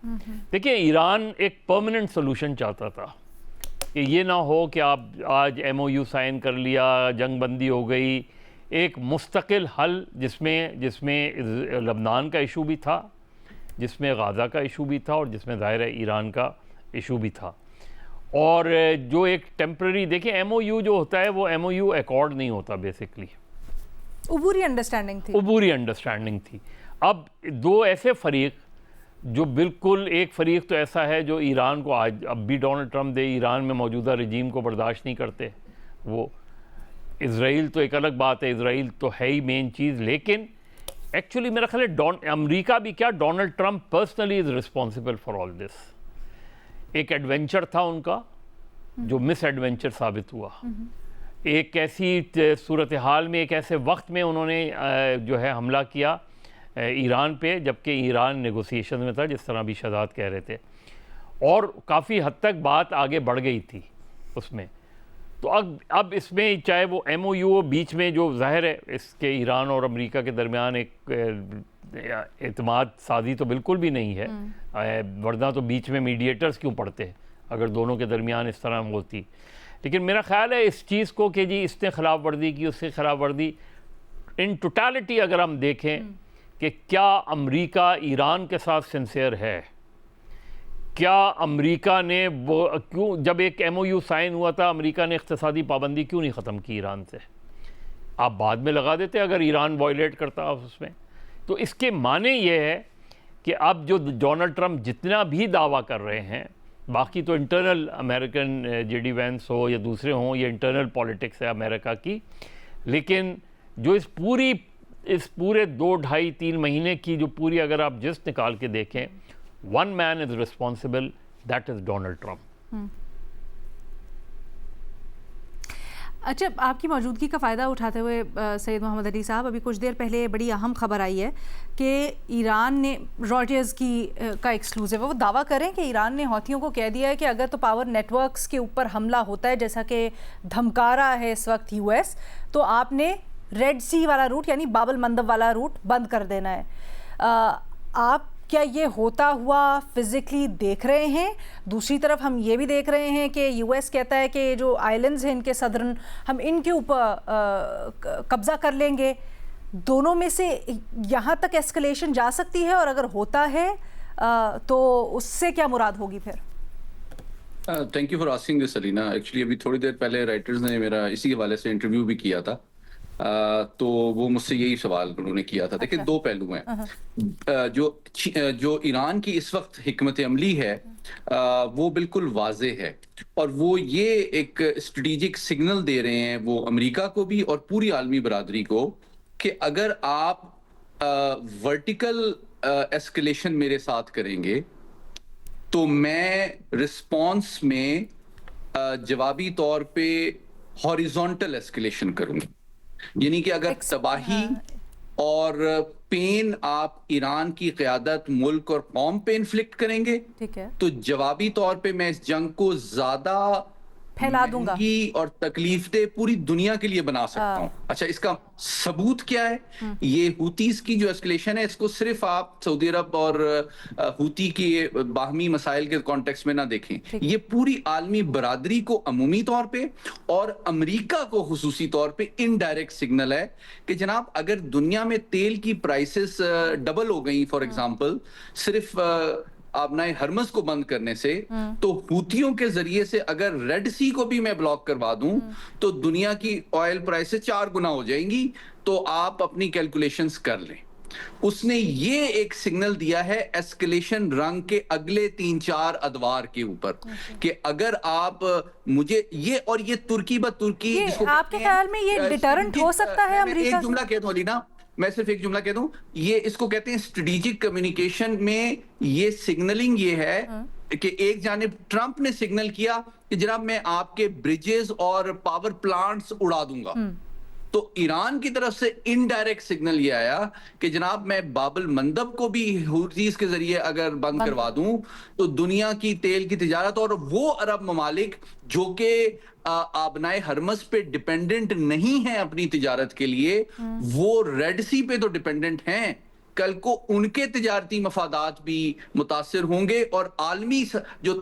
دیکھیں ایران ایک پرماننٹ سولوشن چاہتا تھا کہ یہ نہ ہو کہ آپ آج ایم او یو سائن کر لیا, جنگ بندی ہو گئی, ایک مستقل حل جس میں لبنان کا ایشو بھی تھا, جس میں غازہ کا ایشو بھی تھا, اور جس میں ظاہر ہے ایران کا ایشو بھی تھا, اور جو ایک ٹیمپرری دیکھیں ایم او یو جو ہوتا ہے وہ ایم او یو ایکارڈ نہیں ہوتا, بیسکلی
عبوری انڈرسٹینڈنگ تھی.
عبوری انڈرسٹینڈنگ تھی. اب دو ایسے فریق جو بالکل, ایک فریق تو ایسا ہے جو ایران کو آج اب بھی ڈونلڈ ٹرمپ دے ایران میں موجودہ رجیم کو برداشت نہیں کرتے, وہ اسرائیل تو ایک الگ بات ہے, اسرائیل تو ہے ہی مین چیز, لیکن ایکچولی میرا خیال ہے امریکہ بھی کیا Donald Trump personally is responsible for all this. ایک ایڈونچر تھا ان کا جو مس ایڈونچر ثابت ہوا, ایک ایسی صورتحال میں, ایک ایسے وقت میں انہوں نے جو ہے حملہ کیا ایران پہ جبکہ ایران نیگوسیشن میں تھا, جس طرح بھی شہزاد کہہ رہے تھے, اور کافی حد تک بات آگے بڑھ گئی تھی اس میں. تو اب اس میں چاہے وہ ایم او یو بیچ میں جو ظاہر ہے اس کے ایران اور امریکہ کے درمیان ایک اعتماد سازی تو بالکل بھی نہیں ہے, ورنہ تو بیچ میں میڈیٹرز کیوں پڑتے اگر دونوں کے درمیان اس طرح ہوتی. لیکن میرا خیال ہے اس چیز کو کہ جی اس نے خلاف ورزی کی, اس نے خلاف ورزی, ان ٹوٹالٹی اگر ہم دیکھیں کہ کیا امریکہ ایران کے ساتھ سنسیئر ہے, کیا امریکہ نے وہ کیوں جب ایک ایم او یو سائن ہوا تھا امریکہ نے اقتصادی پابندی کیوں نہیں ختم کی ایران سے, آپ بعد میں لگا دیتے اگر ایران وائلیٹ کرتا اس میں. تو اس کے معنی یہ ہے کہ اب جو ڈونلڈ ٹرمپ جتنا بھی دعویٰ کر رہے ہیں, باقی تو internal American J D Vance ہو یا دوسرے ہوں, یہ انٹرنل پالیٹکس ہے امریکہ کی, لیکن جو اس پورے 2-2.5-3 مہینے کی جو پوری اگر آپ جسٹ نکال کے دیکھیں, one man is responsible, that is Donald Trump.
اچھا, آپ کی موجودگی کا فائدہ اٹھاتے ہوئے سید محمد علی صاحب, ابھی کچھ دیر پہلے بڑی اہم خبر آئی ہے کہ ایران نے, راٹرز کا ایکسکلوزیو ہے, وہ دعویٰ کریں کہ ایران نے حوثیوں کو کہہ دیا ہے کہ اگر تو پاور نیٹ ورکس کے اوپر حملہ ہوتا ہے جیسا کہ دھمکا رہا ہے اس وقت یو ایس, تو آپ نے ریڈ سی والا روٹ یعنی باب المندب والا روٹ بند کر دینا ہے. آپ کیا یہ ہوتا ہوا فزیکلی دیکھ رہے ہیں؟ دوسری طرف ہم یہ بھی دیکھ رہے ہیں کہ یو ایس کہتا ہے کہ جو آئلینڈز ہیں ان کے صدرن, ہم ان کے اوپر قبضہ کر لیں گے. دونوں میں سے یہاں تک ایسکلیشن جا سکتی ہے, اور اگر ہوتا ہے تو اس سے کیا مراد ہوگی پھر؟
Thank you for asking this Elena. Actually ابھی تھوڑی دیر پہلے رائٹرز نے میرا اسی حوالے سے انٹرویو بھی کیا تھا, تو وہ مجھ سے یہی سوال انہوں نے کیا تھا. دیکھیں دو پہلو ہیں. جو ایران کی اس وقت حکمت عملی ہے وہ بالکل واضح ہے, اور وہ یہ ایک اسٹریٹجک سگنل دے رہے ہیں وہ امریکہ کو بھی اور پوری عالمی برادری کو کہ اگر آپ ورٹیکل ایسکلیشن میرے ساتھ کریں گے تو میں رسپانس میں جوابی طور پہ हॉरिजॉन्टल एस्केलेशन करूंगी, यानी कि अगर तबाही और पेन आप ईरान की क़यादत, मुल्क और कौम पे इन्फ्लिक्ट करेंगे,
ठीक है,
तो जवाबी तौर पे मैं इस जंग को ज्यादा
फैला दूंगा
महंगी और तकलीफदेह पूरी दुनिया के लिए बना सकता हूं। अच्छा, इसका सबूत क्या है? ये हुतीस की जो एस्केलेशन है, इसको सिर्फ आप सऊदी अरब और हुती की बाहमी मसाइल के कॉन्टेक्स्ट में ना देखें, ये पूरी आलमी बरादरी को अमूमी तौर पे और अमेरिका को खुसूसी तौर पे इनडायरेक्ट सिग्नल है कि जनाब, अगर दुनिया में तेल की प्राइसेस डबल हो गई फॉर एग्जांपल सिर्फ आबनाए हरमस को बंद करने से, तो हुतियों के जरिए से अगर रेड सी को भी मैं ब्लॉक करवा दूं तो दुनिया की ऑयल प्राइसेस 4 गुना हो जाएंगी। तो आप अपनी कैलकुलेशंस कर लें। उसने ये एक सिग्नल दिया है एस्केलेशन रंग के अगले 3-4 अदवार के ऊपर कि अगर आप मुझे ये और ये तुर्की ब तुर्की,
आपके ख्याल में ये डिटरेंट हो सकता है अमेरिका?
एक जुमला कह दूं अलीना, मैं सिर्फ एक जुमला कह दूं, ये इसको कहते हैं स्ट्रेटेजिक कम्युनिकेशन में ये सिग्नलिंग ये है कि एक जानिब ट्रंप ने सिग्नल किया कि जनाब मैं आपके ब्रिजेस और पावर प्लांट्स उड़ा दूंगा, तो ईरान की तरफ से इनडायरेक्ट सिग्नल ये आया कि जनाब मैं बाबल मंदब को भी हुतीस के जरिए अगर बंद करवा दूं तो दुनिया की तेल की तिजारत और वो अरब ममालिक जो कि आबनाए हरमस पे डिपेंडेंट नहीं है अपनी तिजारत के लिए, वो रेड सी पे तो डिपेंडेंट हैं, कल को उनके तिजारती मफादात भी मुतासिर होंगे और आलमी जो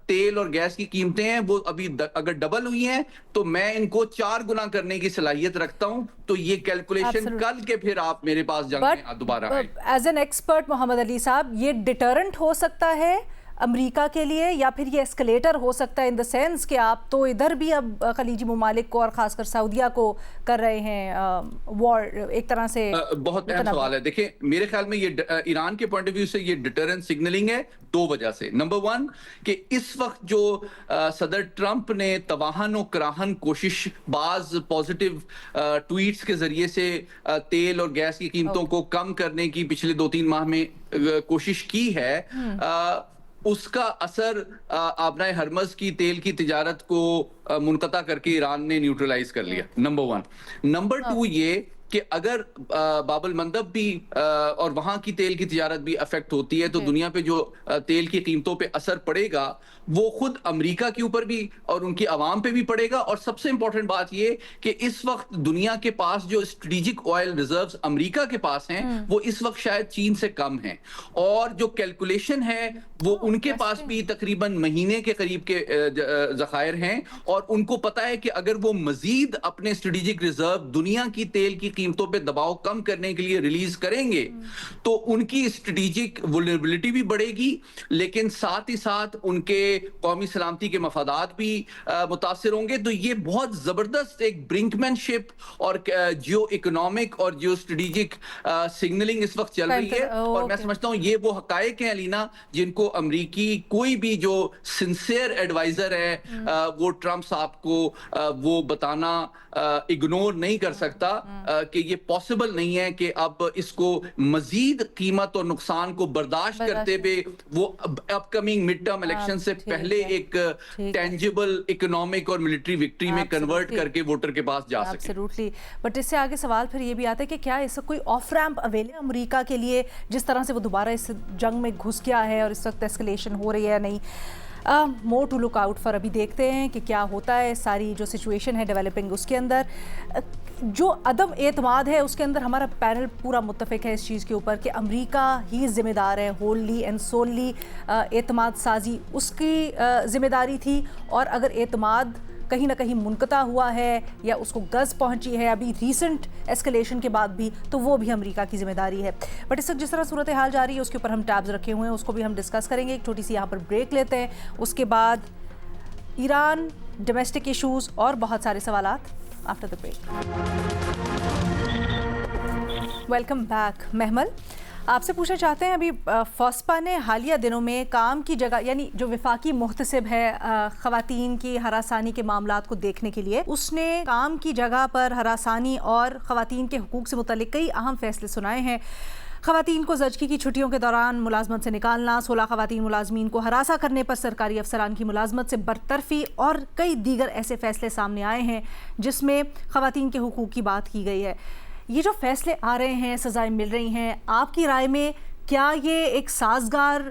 तेल और गैस की कीमतें हैं वो अभी अगर डबल हुई हैं तो मैं इनको 4 गुना करने की सलाहियत रखता हूं। तो ये कैलकुलेशन कल के फिर आप मेरे पास जंग में दोबारा आए।
As an expert Mohammad Ali साहब, ये डिटरेंट हो सकता है अमेरिका के लिए या फिर ये एस्केलेटर हो सकता है इन द सेंस कि आप तो इधर भी अब खलीजी ममालिक को और खासकर सऊदीया को कर रहे हैं वॉर एक तरह से?
बहुत अहम सवाल है। देखिए, मेरे ख्याल में ये ईरान के पॉइंट ऑफ व्यू से ये डिटरेंट सिग्नलिंग है 2 वजह से। नंबर 1 कि इस वक्त जो सदर ट्रंप ने तवाहन और कराहन कोशिश बाज पॉजिटिव ट्वीट्स के जरिए से तेल और गैस की कीमतों को कम करने की पिछले 2-3 माह में कोशिश की है, उसका असर आबनाए हरमज की तेल की तिजारत को मुनक़ता करके ईरान ने न्यूट्रलाइज कर लिया, नंबर 1। नंबर 2 ये कि अगर बाबल मंदब भी और वहां की तेल की तिजारत भी अफेक्ट होती है तो दुनिया पे जो तेल की कीमतों पे असर पड़ेगा वो खुद अमेरिका के ऊपर भी और उनकी आवाम पे भी पड़ेगा। और सबसे इंपॉर्टेंट बात ये कि इस वक्त दुनिया के पास जो स्ट्रेटेजिक ऑयल रिजर्व्स अमेरिका के पास हैं वो इस वक्त शायद चीन से कम हैं, और जो कैलकुलेशन है वो उनके पास भी तकरीबन महीने के करीब के ज़खायर हैं, और उनको पता है कि अगर वो मजीद अपने स्ट्रेटेजिक रिजर्व दुनिया की तेल की कीमतों पे दबाव कम करने के लिए रिलीज करेंगे तो उनकी स्ट्रेटेजिक वल्नरेबिलिटी भी बढ़ेगी, लेकिन साथ ही साथ उनके कौमी सलामती के मफादात भी मुतासिर होंगे। तो ये बहुत जबरदस्त एक ब्रिंकमैनशिप और जियो इकोनॉमिक और जियो स्ट्रेटेजिक सिग्नलिंग इस वक्त चल रही है, और मैं समझता हूँ ये वो हकायक हैं अलीना जिनको अमरीकी कोई भी जो सिंसियर एडवाइजर है वो ट्रंप साहब को वो बताना इग्नोर नहीं कर सकता कि ये पॉसिबल नहीं है कि अब इसको मजीद कीमत और नुकसान को बर्दाश्त करते हुए वो अपकमिंग मिड टर्म इलेक्शन से पहले एक टेंजिबल इकोनॉमिक और मिलिट्री विक्ट्री में कन्वर्ट करके वोटर के पास जा सके।
एब्सोल्युटली। बट इससे आगे सवाल फिर ये भी आता है कि क्या इसका कोई ऑफ रैम्प अवेल है अमेरिका के लिए, जिस तरह से वो दोबारा इस जंग में घुस गया है और इस वक्त एस्केलेशन हो रही है या नहीं? More to look out for. अभी देखते हैं कि क्या होता है। सारी जो सिचुएशन है डेवलपिंग उसके अंदर जो अदम एतमाद है उसके अंदर हमारा पैनल पूरा मुत्तफ़िक है इस चीज़ के ऊपर कि अमेरिका ही ज़िम्मेदार है, होली एंड सोली एतमाद साजी उसकी ज़िम्मेदारी थी, और अगर एतमाद कहीं ना कहीं मुनक़ता हुआ है या उसको गज़ पहुंची है अभी रीसेंट एस्केलेशन के बाद भी, तो वो भी अमेरिका की ज़िम्मेदारी है। बट इस वक्त जिस तरह सूरत हाल जा रही है उसके ऊपर हम टैब्स रखे हुए हैं, उसको भी हम डिस्कस करेंगे। एक छोटी सी यहाँ पर ब्रेक लेते हैं, उसके बाद ईरान, डोमेस्टिक इशूज़ और बहुत सारे सवालात after the break. Welcome back. Mehmal, आपसे पूछना चाहते हैं, अभी फॉस्पा ने हालिया दिनों में काम की जगह यानी जो विफाकी मुहतसिब है ख़वातीन की हरासानी के मामलात को देखने के लिए, उसने काम की जगह पर हरासानी और ख़वातीन के हुकूक से मुतल्लिक कई अहम फैसले सुनाए हैं। خواتین کو زچگی کی چھٹیوں کے دوران ملازمت سے نکالنا، 16 خواتین ملازمین کو ہراساں کرنے پر سرکاری افسران کی ملازمت سے برطرفی اور کئی دیگر ایسے فیصلے سامنے آئے ہیں جس میں خواتین کے حقوق کی بات کی گئی ہے۔ یہ جو فیصلے آ رہے ہیں، سزائیں مل رہی ہیں، آپ کی رائے میں کیا یہ ایک سازگار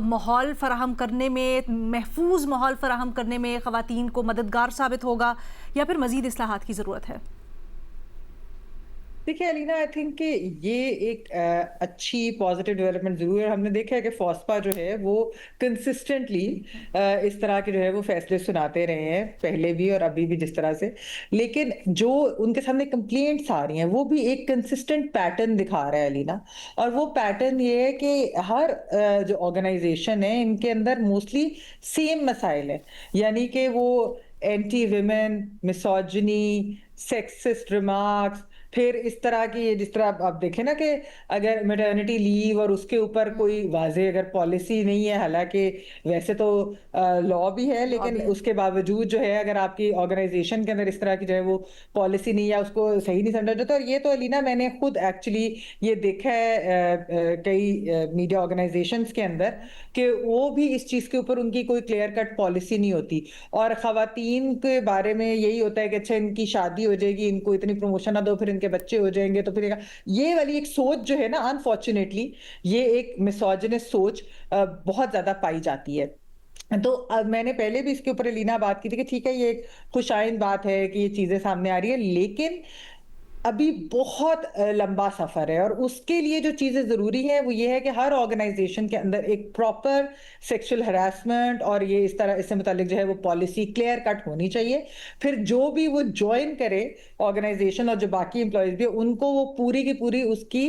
ماحول فراہم کرنے میں، محفوظ ماحول فراہم کرنے میں خواتین کو مددگار ثابت ہوگا یا پھر مزید اصلاحات کی ضرورت ہے؟
دیکھیے علینا، آئی تھنک کہ یہ ایک اچھی پازیٹیو ڈیولپمنٹ ضرور ہے۔ ہم نے دیکھا ہے کہ فوسپا جو ہے وہ کنسسٹنٹلی اس طرح کے جو ہے وہ فیصلے سناتے رہے ہیں، پہلے بھی اور ابھی بھی جس طرح سے، لیکن جو ان کے سامنے کمپلینٹس آ رہی ہیں وہ بھی ایک کنسسٹنٹ پیٹرن دکھا رہا ہے علینا، اور وہ پیٹرن یہ ہے کہ ہر جو آرگنائزیشن ہے ان کے اندر موسٹلی سیم مسائل ہیں، یعنی کہ وہ اینٹی ویمن، مسوجنی، سیکسسٹ ریمارکس، پھر اس طرح کی، جس طرح آپ دیکھیں نا کہ اگر میٹرنٹی لیو اور اس کے اوپر کوئی واضح اگر پالیسی نہیں ہے، حالانکہ ویسے تو لا بھی ہے لیکن اس کے باوجود جو ہے اگر آپ کی آرگنائزیشن کے اندر اس طرح کی جو ہے وہ پالیسی نہیں ہے، اس کو صحیح نہیں سمجھا جاتا۔ اور یہ تو علینا میں نے خود ایکچولی یہ دیکھا ہے کئی میڈیا آرگنائزیشنز کے اندر کہ وہ بھی اس چیز کے اوپر ان کی کوئی کلیئر کٹ پالیسی نہیں ہوتی، اور خواتین کے بارے میں یہی ہوتا ہے کہ اچھا ان کی شادی ہو جائے گی، ان کو اتنی پروموشن نہ دو، پھر ان کے بچے ہو جائیں گے تو پھر یہ والی ایک سوچ جو ہے نا، انفارچونیٹلی یہ ایک میسوجنس سوچ بہت زیادہ پائی جاتی ہے۔ تو میں نے پہلے بھی اس کے اوپر لینا بات کی تھی کہ ٹھیک ہے یہ ایک خوش آئند بات ہے کہ یہ چیزیں سامنے آ رہی ہے، لیکن ابھی بہت لمبا سفر ہے، اور اس کے لیے جو چیزیں ضروری ہیں وہ یہ ہے کہ ہر آرگنائزیشن کے اندر ایک پراپر سیکشل ہراسمنٹ اور یہ اس طرح اس سے متعلق جو ہے وہ پالیسی کلیئر کٹ ہونی چاہیے۔ پھر جو بھی وہ جوائن کرے آرگنائزیشن اور جو باقی امپلائیز بھی ان کو وہ پوری کی پوری اس کی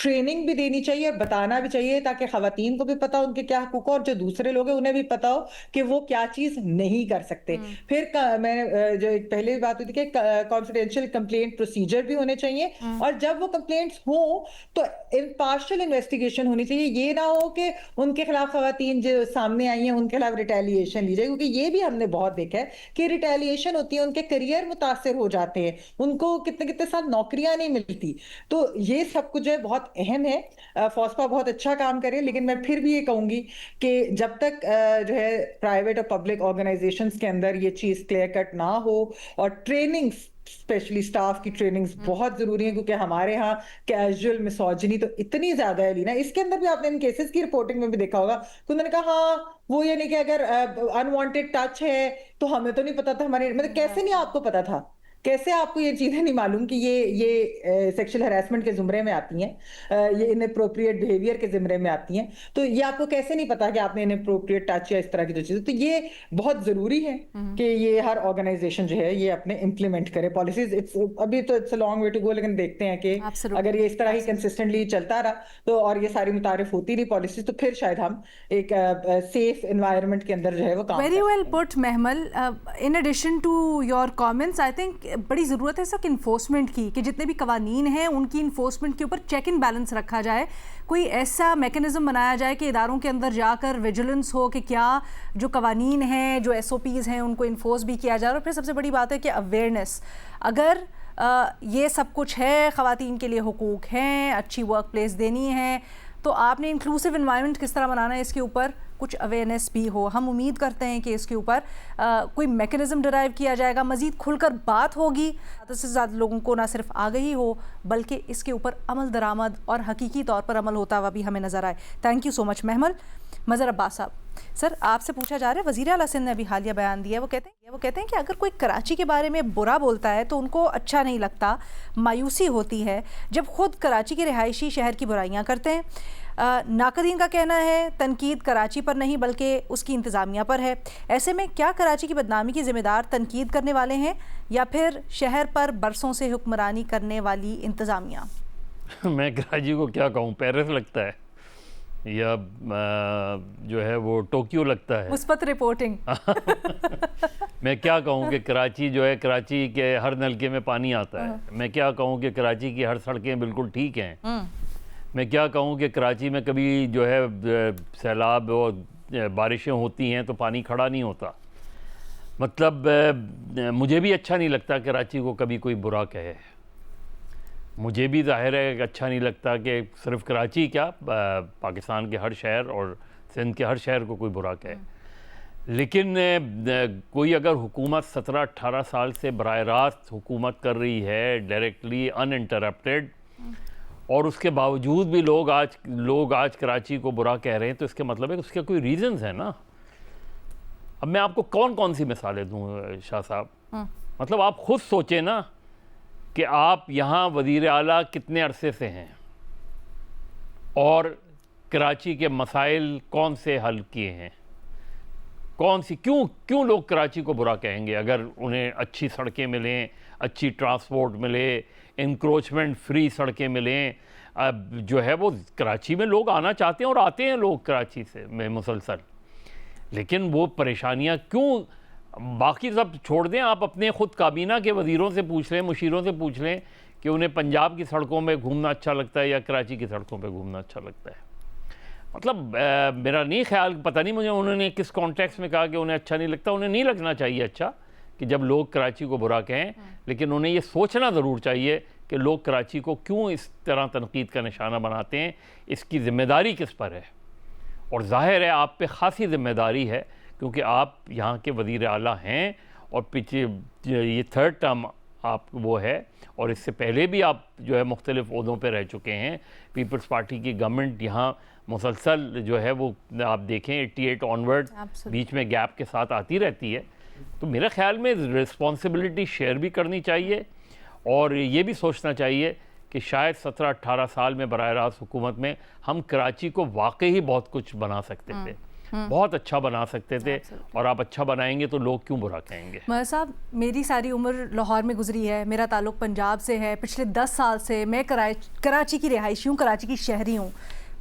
ٹریننگ بھی دینی چاہیے اور بتانا بھی چاہیے، تاکہ خواتین کو بھی پتا ہو ان کے کیا حقوق ہیں اور جو دوسرے لوگ ہیں انہیں بھی پتا ہو کہ وہ کیا چیز نہیں کر سکتے۔ پھر میں جو پہلے بھی بات ہوئی تھی کہ کانفیڈینشیل کمپلینٹ پروسیجر بھی ہونے چاہیے، اور جب وہ کمپلینٹس ہوں تو امپارشل انویسٹیگیشن ہونی چاہیے، یہ نہ ہو کہ ان کے خلاف خواتین جو سامنے آئی ہیں ان کے خلاف ریٹیلیشن لی جائے، کیونکہ یہ بھی ہم نے بہت دیکھا ہے کہ ریٹیلیشن ہوتی ہے، ان کے کریئر متاثر ہو جاتے ہیں، ان کو کتنے سال نوکریاں نہیں ملتی۔ تو یہ سب کچھ جو ہے بہت اہم ہے۔ فوسپا بہت اچھا کام کرے، لیکن میں پھر بھی یہ کہوں گی کہ جب تک جو ہے پرائیویٹ اور پبلک آرگنائزیشنز کے اندر یہ چیز کلیئر کٹ نہ ہو، اور ٹریننگز اسپیشلی سٹاف کی ٹریننگز بہت ضروری ہیں، کیونکہ ہمارے ہاں کیجول مسوجنی تو اتنی زیادہ ہے لینا۔ اس کے اندر بھی آپ نے ان کیسز کی رپورٹنگ میں بھی دیکھا ہوگا کہ انہوں نے کہا ہاں وہ یعنی کہ اگر انوانٹیڈ ٹچ ہے تو ہمیں تو نہیں پتا تھا، ہمارے مطلب کیسے نہیں آپ کو پتا تھا، کیسے آپ کو یہ چیزیں نہیں معلوم کہ یہ سیکشل ہراسمنٹ کے زمرے میں آتی ہیں، یہ اناپروپریٹ بیہیویئر کے زمرے میں آتی ہیں، تو یہ آپ کو کیسے نہیں پتا کہ آپ نے اناپروپریٹ ٹچ یا اس طرح کی جو چیزیں، تو یہ بہت ضروری ہے کہ یہ ہر آرگنائزیشن جو ہے یہ اپنے امپلیمنٹ کرے پالیسیز۔ ابھی تو it's a long way to go, لیکن دیکھتے ہیں کہ اگر یہ اس طرح ہی کنسسٹنٹلی چلتا رہا تو اور یہ ساری متعارف ہوتی رہی پالیسیز، تو پھر شاید ہم ایک سیف انوائرمنٹ کے اندر جو ہے وہ کام
very well put Mehmal. In addition to your comments, I think بڑی ضرورت ہے سک انفورسمنٹ کی، کہ جتنے بھی قوانین ہیں ان کی انفورسمنٹ کے اوپر چیک اینڈ بیلنس رکھا جائے، کوئی ایسا میکنزم بنایا جائے کہ اداروں کے اندر جا کر ویجیلنس ہو کہ کیا جو قوانین ہیں، جو ایس او پیز ہیں ان کو انفورس بھی کیا جائے۔ اور پھر سب سے بڑی بات ہے کہ اویئرنیس، اگر یہ سب کچھ ہے، خواتین کے لیے حقوق ہیں، اچھی ورک پلیس دینی ہے، تو آپ نے انکلوسیو انوائرمنٹ کس طرح بنانا ہے، اس کے اوپر کچھ اویئرنیس بھی ہو۔ ہم امید کرتے ہیں کہ اس کے اوپر کوئی میکنزم ڈرائیو کیا جائے گا، مزید کھل کر بات ہوگی، زیادہ سے زیادہ لوگوں کو نہ صرف آگہی ہو بلکہ اس کے اوپر عمل درآمد اور حقیقی طور پر عمل ہوتا ہوا بھی ہمیں نظر آئے۔ تھینک یو سو مچ محمل۔ مظہر عباس صاحب، سر آپ سے پوچھا جا رہا ہے، وزیر اعلیٰ سندھ نے ابھی حالیہ بیان دیا ہے، وہ کہتے ہیں کہ اگر کوئی کراچی کے بارے میں برا بولتا ہے تو ان کو اچھا نہیں لگتا، مایوسی ہوتی ہے جب خود کراچی کے رہائشی شہر کی برائیاں کرتے ہیں۔ ناقدین کا کہنا ہے تنقید کراچی پر نہیں بلکہ اس کی انتظامیہ پر ہے۔ ایسے میں کیا کراچی کی بدنامی کے ذمہ دار تنقید کرنے والے ہیں یا پھر شہر پر برسوں سے حکمرانی کرنے والی انتظامیہ؟
میں کراچی کو کیا کہوں، پیرس لگتا ہے یا جو ہے وہ ٹوکیو لگتا ہے،
مثبت رپورٹنگ۔
میں کیا کہوں کہ کراچی جو ہے، کراچی کے ہر نلکے میں پانی آتا ہے، میں کیا کہوں کہ کراچی کی ہر سڑکیں بالکل ٹھیک ہیں، میں کیا کہوں کہ کراچی میں کبھی جو ہے سیلاب اور بارشیں ہوتی ہیں تو پانی کھڑا نہیں ہوتا۔ مطلب مجھے بھی اچھا نہیں لگتا کراچی کو کبھی کوئی برا کہے، मुझे भी ज़ाहिर है कि अच्छा नहीं लगता कि सिर्फ कराची क्या पाकिस्तान के हर शहर और सिंध के हर शहर को कोई बुरा कहे, लेकिन कोई अगर हुकूमत 17-18 साल से बराह रास्त हुकूमत कर रही है डायरेक्टली अनइंटरप्टेड, और उसके बावजूद भी लोग आज कराची को बुरा कह रहे हैं, तो इसके मतलब है कि उसके कोई रीज़न्स हैं ना। अब मैं आपको कौन कौन सी मिसालें दूँ शाह साहब, मतलब आप खुद सोचें ना कि आप यहाँ वज़ीर आला कितने अरसे से हैं और कराची के मसाइल कौन से हल किए हैं, कौन सी क्यों लोग कराची को बुरा कहेंगे अगर उन्हें अच्छी सड़कें मिलें, अच्छी ट्रांसपोर्ट मिले, इंक्रोचमेंट फ्री सड़कें मिलें। अब जो है वो कराची में लोग आना चाहते हैं और आते हैं लोग कराची से में मुसलसल, लेकिन वो परेशानियां क्यों, बाकी सब छोड़ दें, आप अपने ख़ुद काबीना के वज़ीरों से पूछ लें, मुशीरों से पूछ लें कि उन्हें पंजाब की सड़कों में घूमना अच्छा लगता है या कराची की सड़कों पे घूमना अच्छा लगता है। मतलब मेरा नहीं ख्याल, पता नहीं मुझे उन्होंने किस कॉन्टेक्स्ट में कहा कि उन्हें अच्छा नहीं लगता। उन्हें नहीं लगना चाहिए अच्छा कि जब लोग कराची को बुरा कहें, लेकिन उन्हें ये सोचना ज़रूर चाहिए कि लोग कराची को क्यों इस तरह तनकीद का निशाना बनाते हैं, इसकी ज़िम्मेदारी किस पर है। और ज़ाहिर है आप पे ख़ासी ज़िम्मेदारी है क्योंकि आप यहाँ के वज़ीर आला हैं और पीछे ये 3rd टर्म आप वो है, और इससे पहले भी आप जो है मुख्तलिफ़ ओहदों पे रह चुके हैं। पीपल्स पार्टी की गवर्नमेंट यहाँ मुसलसल जो है वो आप देखें 88 ऑनवर्ड बीच में गैप के साथ आती रहती है। तो मेरे ख़्याल में रिस्पॉन्सिबिलिटी शेयर भी करनी चाहिए और ये भी सोचना चाहिए कि शायद 17-18 साल में बराह रास्त हुकूमत में हम कराची को वाकई ही बहुत कुछ बना सकते थे, बहुत अच्छा बना सकते थे, और आप अच्छा बनाएंगे तो लोग क्यों बुरा कहेंगे।
मगर साहब मेरी सारी उम्र लाहौर में गुजरी है, मेरा ताल्लुक़ पंजाब से है, पिछले 10 साल से मैं कराची की रिहायशी हूँ, कराची की शहरी हूँ,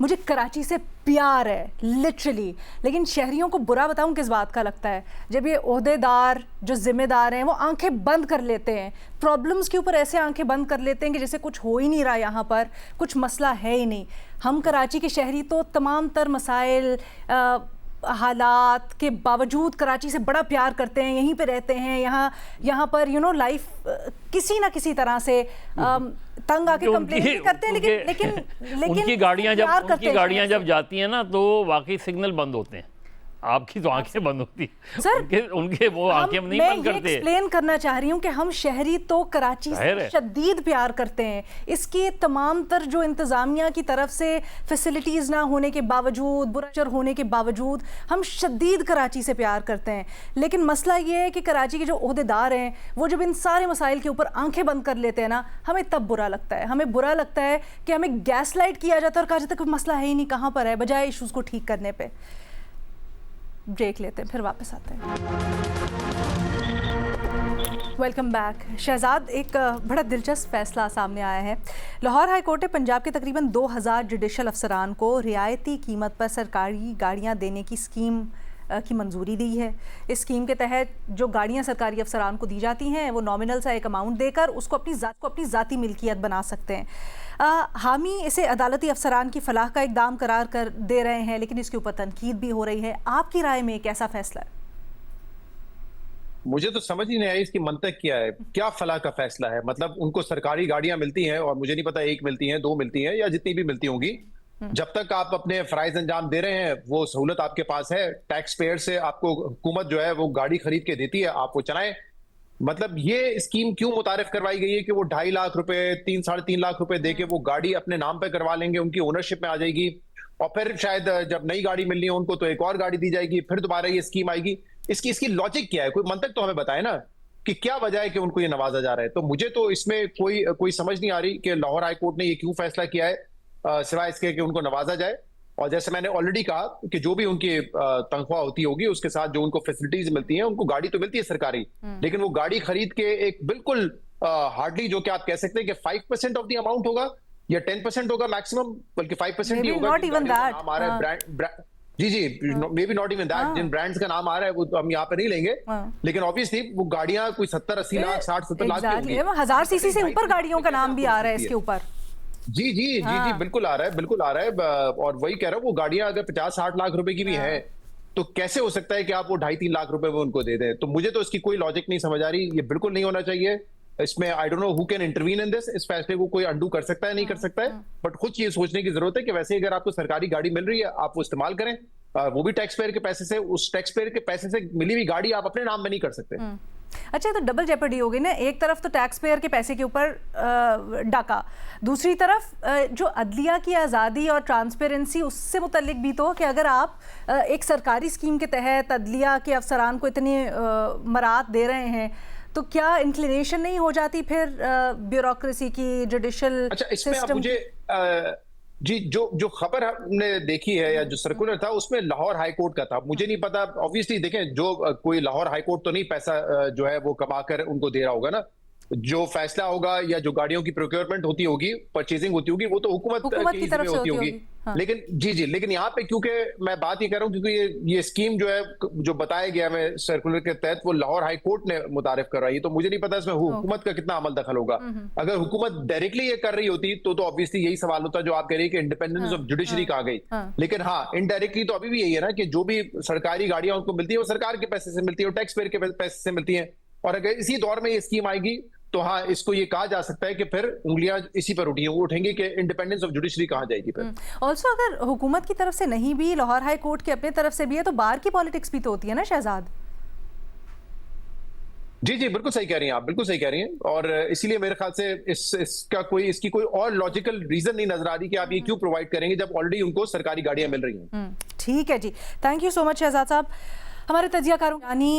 मुझे कराची से प्यार है लिटरली। लेकिन शहरियों को बुरा बताऊं किस बात का लगता है, जब ये ओहदेदार जो ज़िम्मेदार हैं वो आंखें बंद कर लेते हैं, प्रॉब्लम्स के ऊपर ऐसे आंखें बंद कर लेते हैं कि जैसे कुछ हो ही नहीं रहा, यहाँ पर कुछ मसला है ही नहीं। हम कराची के शहरी तो तमाम तर मसाइल हालात के बावजूद कराची से बड़ा प्यार करते हैं, यहीं पे रहते हैं, यहाँ पर लाइफ किसी ना किसी तरह से तंग आके कंप्लेन करते हैं, लेकिन
उनकी गाड़ियां जब जाती हैं ना तो वाकई सिग्नल बंद होते हैं, आपकी तो आंखें बंद होती हैं सर, उनके वो आंखें नहीं बंद करते।
मैं एक्सप्लेन करना चाह रही हूँ कि हम शहरी तो कराची से शदीद प्यार करते हैं, इसके तमाम तर जो इंतज़ामिया की तरफ से फैसिलिटीज़ ना होने के बावजूद, बुरा होने के बावजूद हम शदीद कराची से प्यार करते हैं। लेकिन मसला ये है कि कराची के जो ओहदेदार हैं वो जब इन सारे मसाइल के ऊपर आंखें बंद कर लेते हैं ना, हमें तब बुरा लगता है। हमें बुरा लगता है कि हमें गैस लाइट किया जाता है और कहा जाता है कोई मसला है ही नहीं, कहाँ पर है, बजाय इशूज़ को ठीक करने पर। ब्रेक लेते हैं, फिर वापस आते हैं। Welcome back. शहजाद, एक बड़ा दिलचस्प फैसला सामने आया है। लाहौर हाई कोर्ट ने पंजाब के तकरीबन 2000 जुडिशल अफसरान को रियायती कीमत पर सरकारी गाड़ियां देने की स्कीम की मंजूरी दी है। इस स्कीम के तहत जो गाड़ियां सरकारी अफसरान को दी जाती हैं वो नॉमिनल सा एक अमाउंट देकर उसको अपनी ज़ाती मिल्कियत बना सकते हैं। हामी इसे अदालती अफसरान की फलाह का इकदाम करार कर दे रहे हैं, लेकिन इसके ऊपर तनकीद भी हो रही है। आपकी राय में कैसा फैसला है?
मुझे तो समझ ही नहीं आई इसकी मंतक क्या है, क्या फलाह का फैसला है। मतलब उनको सरकारी गाड़ियां मिलती हैं और मुझे नहीं पता 1 मिलती हैं, 2 मिलती हैं या जितनी भी मिलती होंगी, जब तक आप अपने फराइज अंजाम दे रहे हैं वो सहूलत आपके पास है। टैक्स पेयर से आपको हुकूमत जो है वो गाड़ी खरीद के देती है, आप वो चलाएं। मतलब ये स्कीम क्यों मुतारिफ करवाई गई है कि वो 2.5 लाख रुपए 3-3.5 लाख रुपए देके वो गाड़ी अपने नाम पे करवा लेंगे, उनकी ओनरशिप में आ जाएगी, और फिर शायद जब नई गाड़ी मिलनी है उनको तो एक और गाड़ी दी जाएगी, फिर दोबारा ये स्कीम आएगी। इसकी लॉजिक क्या है? कोई मंतक तो हमें बताए ना कि क्या वजह है कि उनको ये नवाजा जा रहा है। तो मुझे तो इसमें कोई समझ नहीं आ रही कि लाहौर हाई कोर्ट ने ये क्यों फैसला किया है, सिवाय इसके कि उनको नवाजा जाए। और जैसे मैंने ऑलरेडी कहा कि जो भी उनकी तनख्वाह होती होगी उसके साथ जो उनको फैसिलिटीज मिलती हैं, उनको गाड़ी तो मिलती है सरकारी, लेकिन वो गाड़ी खरीद के एक बिल्कुल हार्डली जो कि आप कह सकते हैं कि 5% ऑफ द अमाउंट होगा या 10% होगा मैक्सिमम, बल्कि 5% ही होगा। नाम आ रहा है ब्रांड, जी maybe not even that, जिन ब्रांड्स का नाम आ रहा है वो तो हम यहाँ पे नहीं लेंगे, लेकिन ऑब्वियसली वो गाड़ियां कोई 70-80 लाख 60-70 लाख की होंगी।
1000 सीसी से ऊपर गाड़ियों का नाम भी आ रहा है इसके ऊपर।
जी बिल्कुल आ रहा है। और वही कह रहा हूँ, वो गाड़ियां अगर 50-60 लाख रुपए की भी हैं तो कैसे हो सकता है कि आप वो 2.5-3 लाख रुपए वो उनको दे दें। तो मुझे तो इसकी कोई लॉजिक नहीं समझ आ रही, ये बिल्कुल नहीं होना चाहिए। इसमें I don't know who can intervene in this, इस फैसले को कोई अंडू कर सकता है नहीं कर सकता है, बट खुद ये सोचने की जरूरत है कि वैसे अगर आपको सरकारी गाड़ी मिल रही है आप वो इस्तेमाल करें, वो भी टैक्स पेयर के पैसे से, उस टैक्स पेयर के पैसे से मिली हुई गाड़ी आप अपने नाम में नहीं कर सकते।
अच्छा, तो डबल जेपर्डी हो गई ना, एक तरफ तो टैक्स पेयर के पैसे के ऊपर डाका, दूसरी तरफ जो अदलिया की आज़ादी और ट्रांसपेरेंसी उससे मुतल्लिक भी तो कि अगर आप एक सरकारी स्कीम के तहत अदलिया के अफसरान को इतनी मराहत दे रहे हैं तो क्या इंक्लिनेशन नहीं हो जाती फिर ब्यूरोक्रेसी की, जुडिशल
अच्छा, इसमें अब
सिस्टम
मुझे जी जो खबर हमने देखी है या जो सर्कुलर था उसमें लाहौर हाई कोर्ट का था, मुझे नहीं पता, ऑब्वियसली देखें जो कोई लाहौर हाई कोर्ट तो नहीं पैसा जो है वो कमा कर उनको दे रहा होगा ना, जो फैसला होगा या जो गाड़ियों की प्रोक्योरमेंट होती होगी, परचेजिंग होती होगी, वो तो हुकूमत की
तरफ से
होती होगी।
हाँ।
लेकिन जी लेकिन यहाँ पे क्योंकि मैं बात ये कर रहा हूँ क्योंकि ये स्कीम जो है जो बताया गया है सर्कुलर के तहत वो लाहौर हाई कोर्ट ने मुतारिफ करवाई है, तो मुझे नहीं पता इसमें हुकूमत का कितना अमल दखल होगा। अगर हुकूमत डायरेक्टली ये कर रही होती तो ऑब्वियसली यही सवाल होता जो आप कह रही है कि इंडिपेंडेंस ऑफ जुडिशरी कहाँ गई, लेकिन हाँ इनडायरेक्टली तो अभी भी यही है ना कि जो भी सरकारी गाड़ियां उनको मिलती है वो सरकार के पैसे से मिलती है, टैक्स पेयर के पैसे से मिलती है, और अगर इसी दौर में ये स्कीम आएगी तो हाँ इसको ये कहा जा सकता है कि फिर उंगलियां इसी पर उठेंगी कि इंडिपेंडेंस ऑफ जुडिशरी कहाँ जाएगी फिर।
ऑल्सो अगर हुकूमत की तरफ से नहीं भी, लाहौर हाई कोर्ट की अपनी तरफ से भी है, तो बाहर की पॉलिटिक्स भी तो होती है ना शहजाद।
जी बिल्कुल सही कह रही हैं आप, बिल्कुल सही कह रही हैं, और इसीलिए मेरे ख्याल से इसकी कोई और लॉजिकल रीजन नहीं नजर आ रही कि आप ये क्यों प्रोवाइड करेंगे जब ऑलरेडी उनको सरकारी गाड़ियां मिल रही हैं।
ठीक है जी, thank you so much Shahzad साहब। हमारे तजियाकारों यानी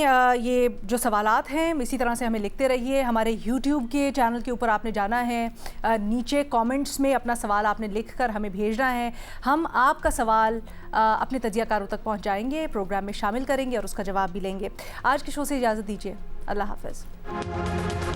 ये जो सवालात हैं इसी तरह से हमें लिखते रहिए, हमारे YouTube के चैनल के ऊपर आपने जाना है, नीचे कमेंट्स में अपना सवाल आपने लिख कर हमें भेजना है, हम आपका सवाल अपने तजियाकारों तक पहुंचाएंगे, प्रोग्राम में शामिल करेंगे और उसका जवाब भी लेंगे। आज के शो से इजाज़त दीजिए, अल्लाह हाफ़िज़।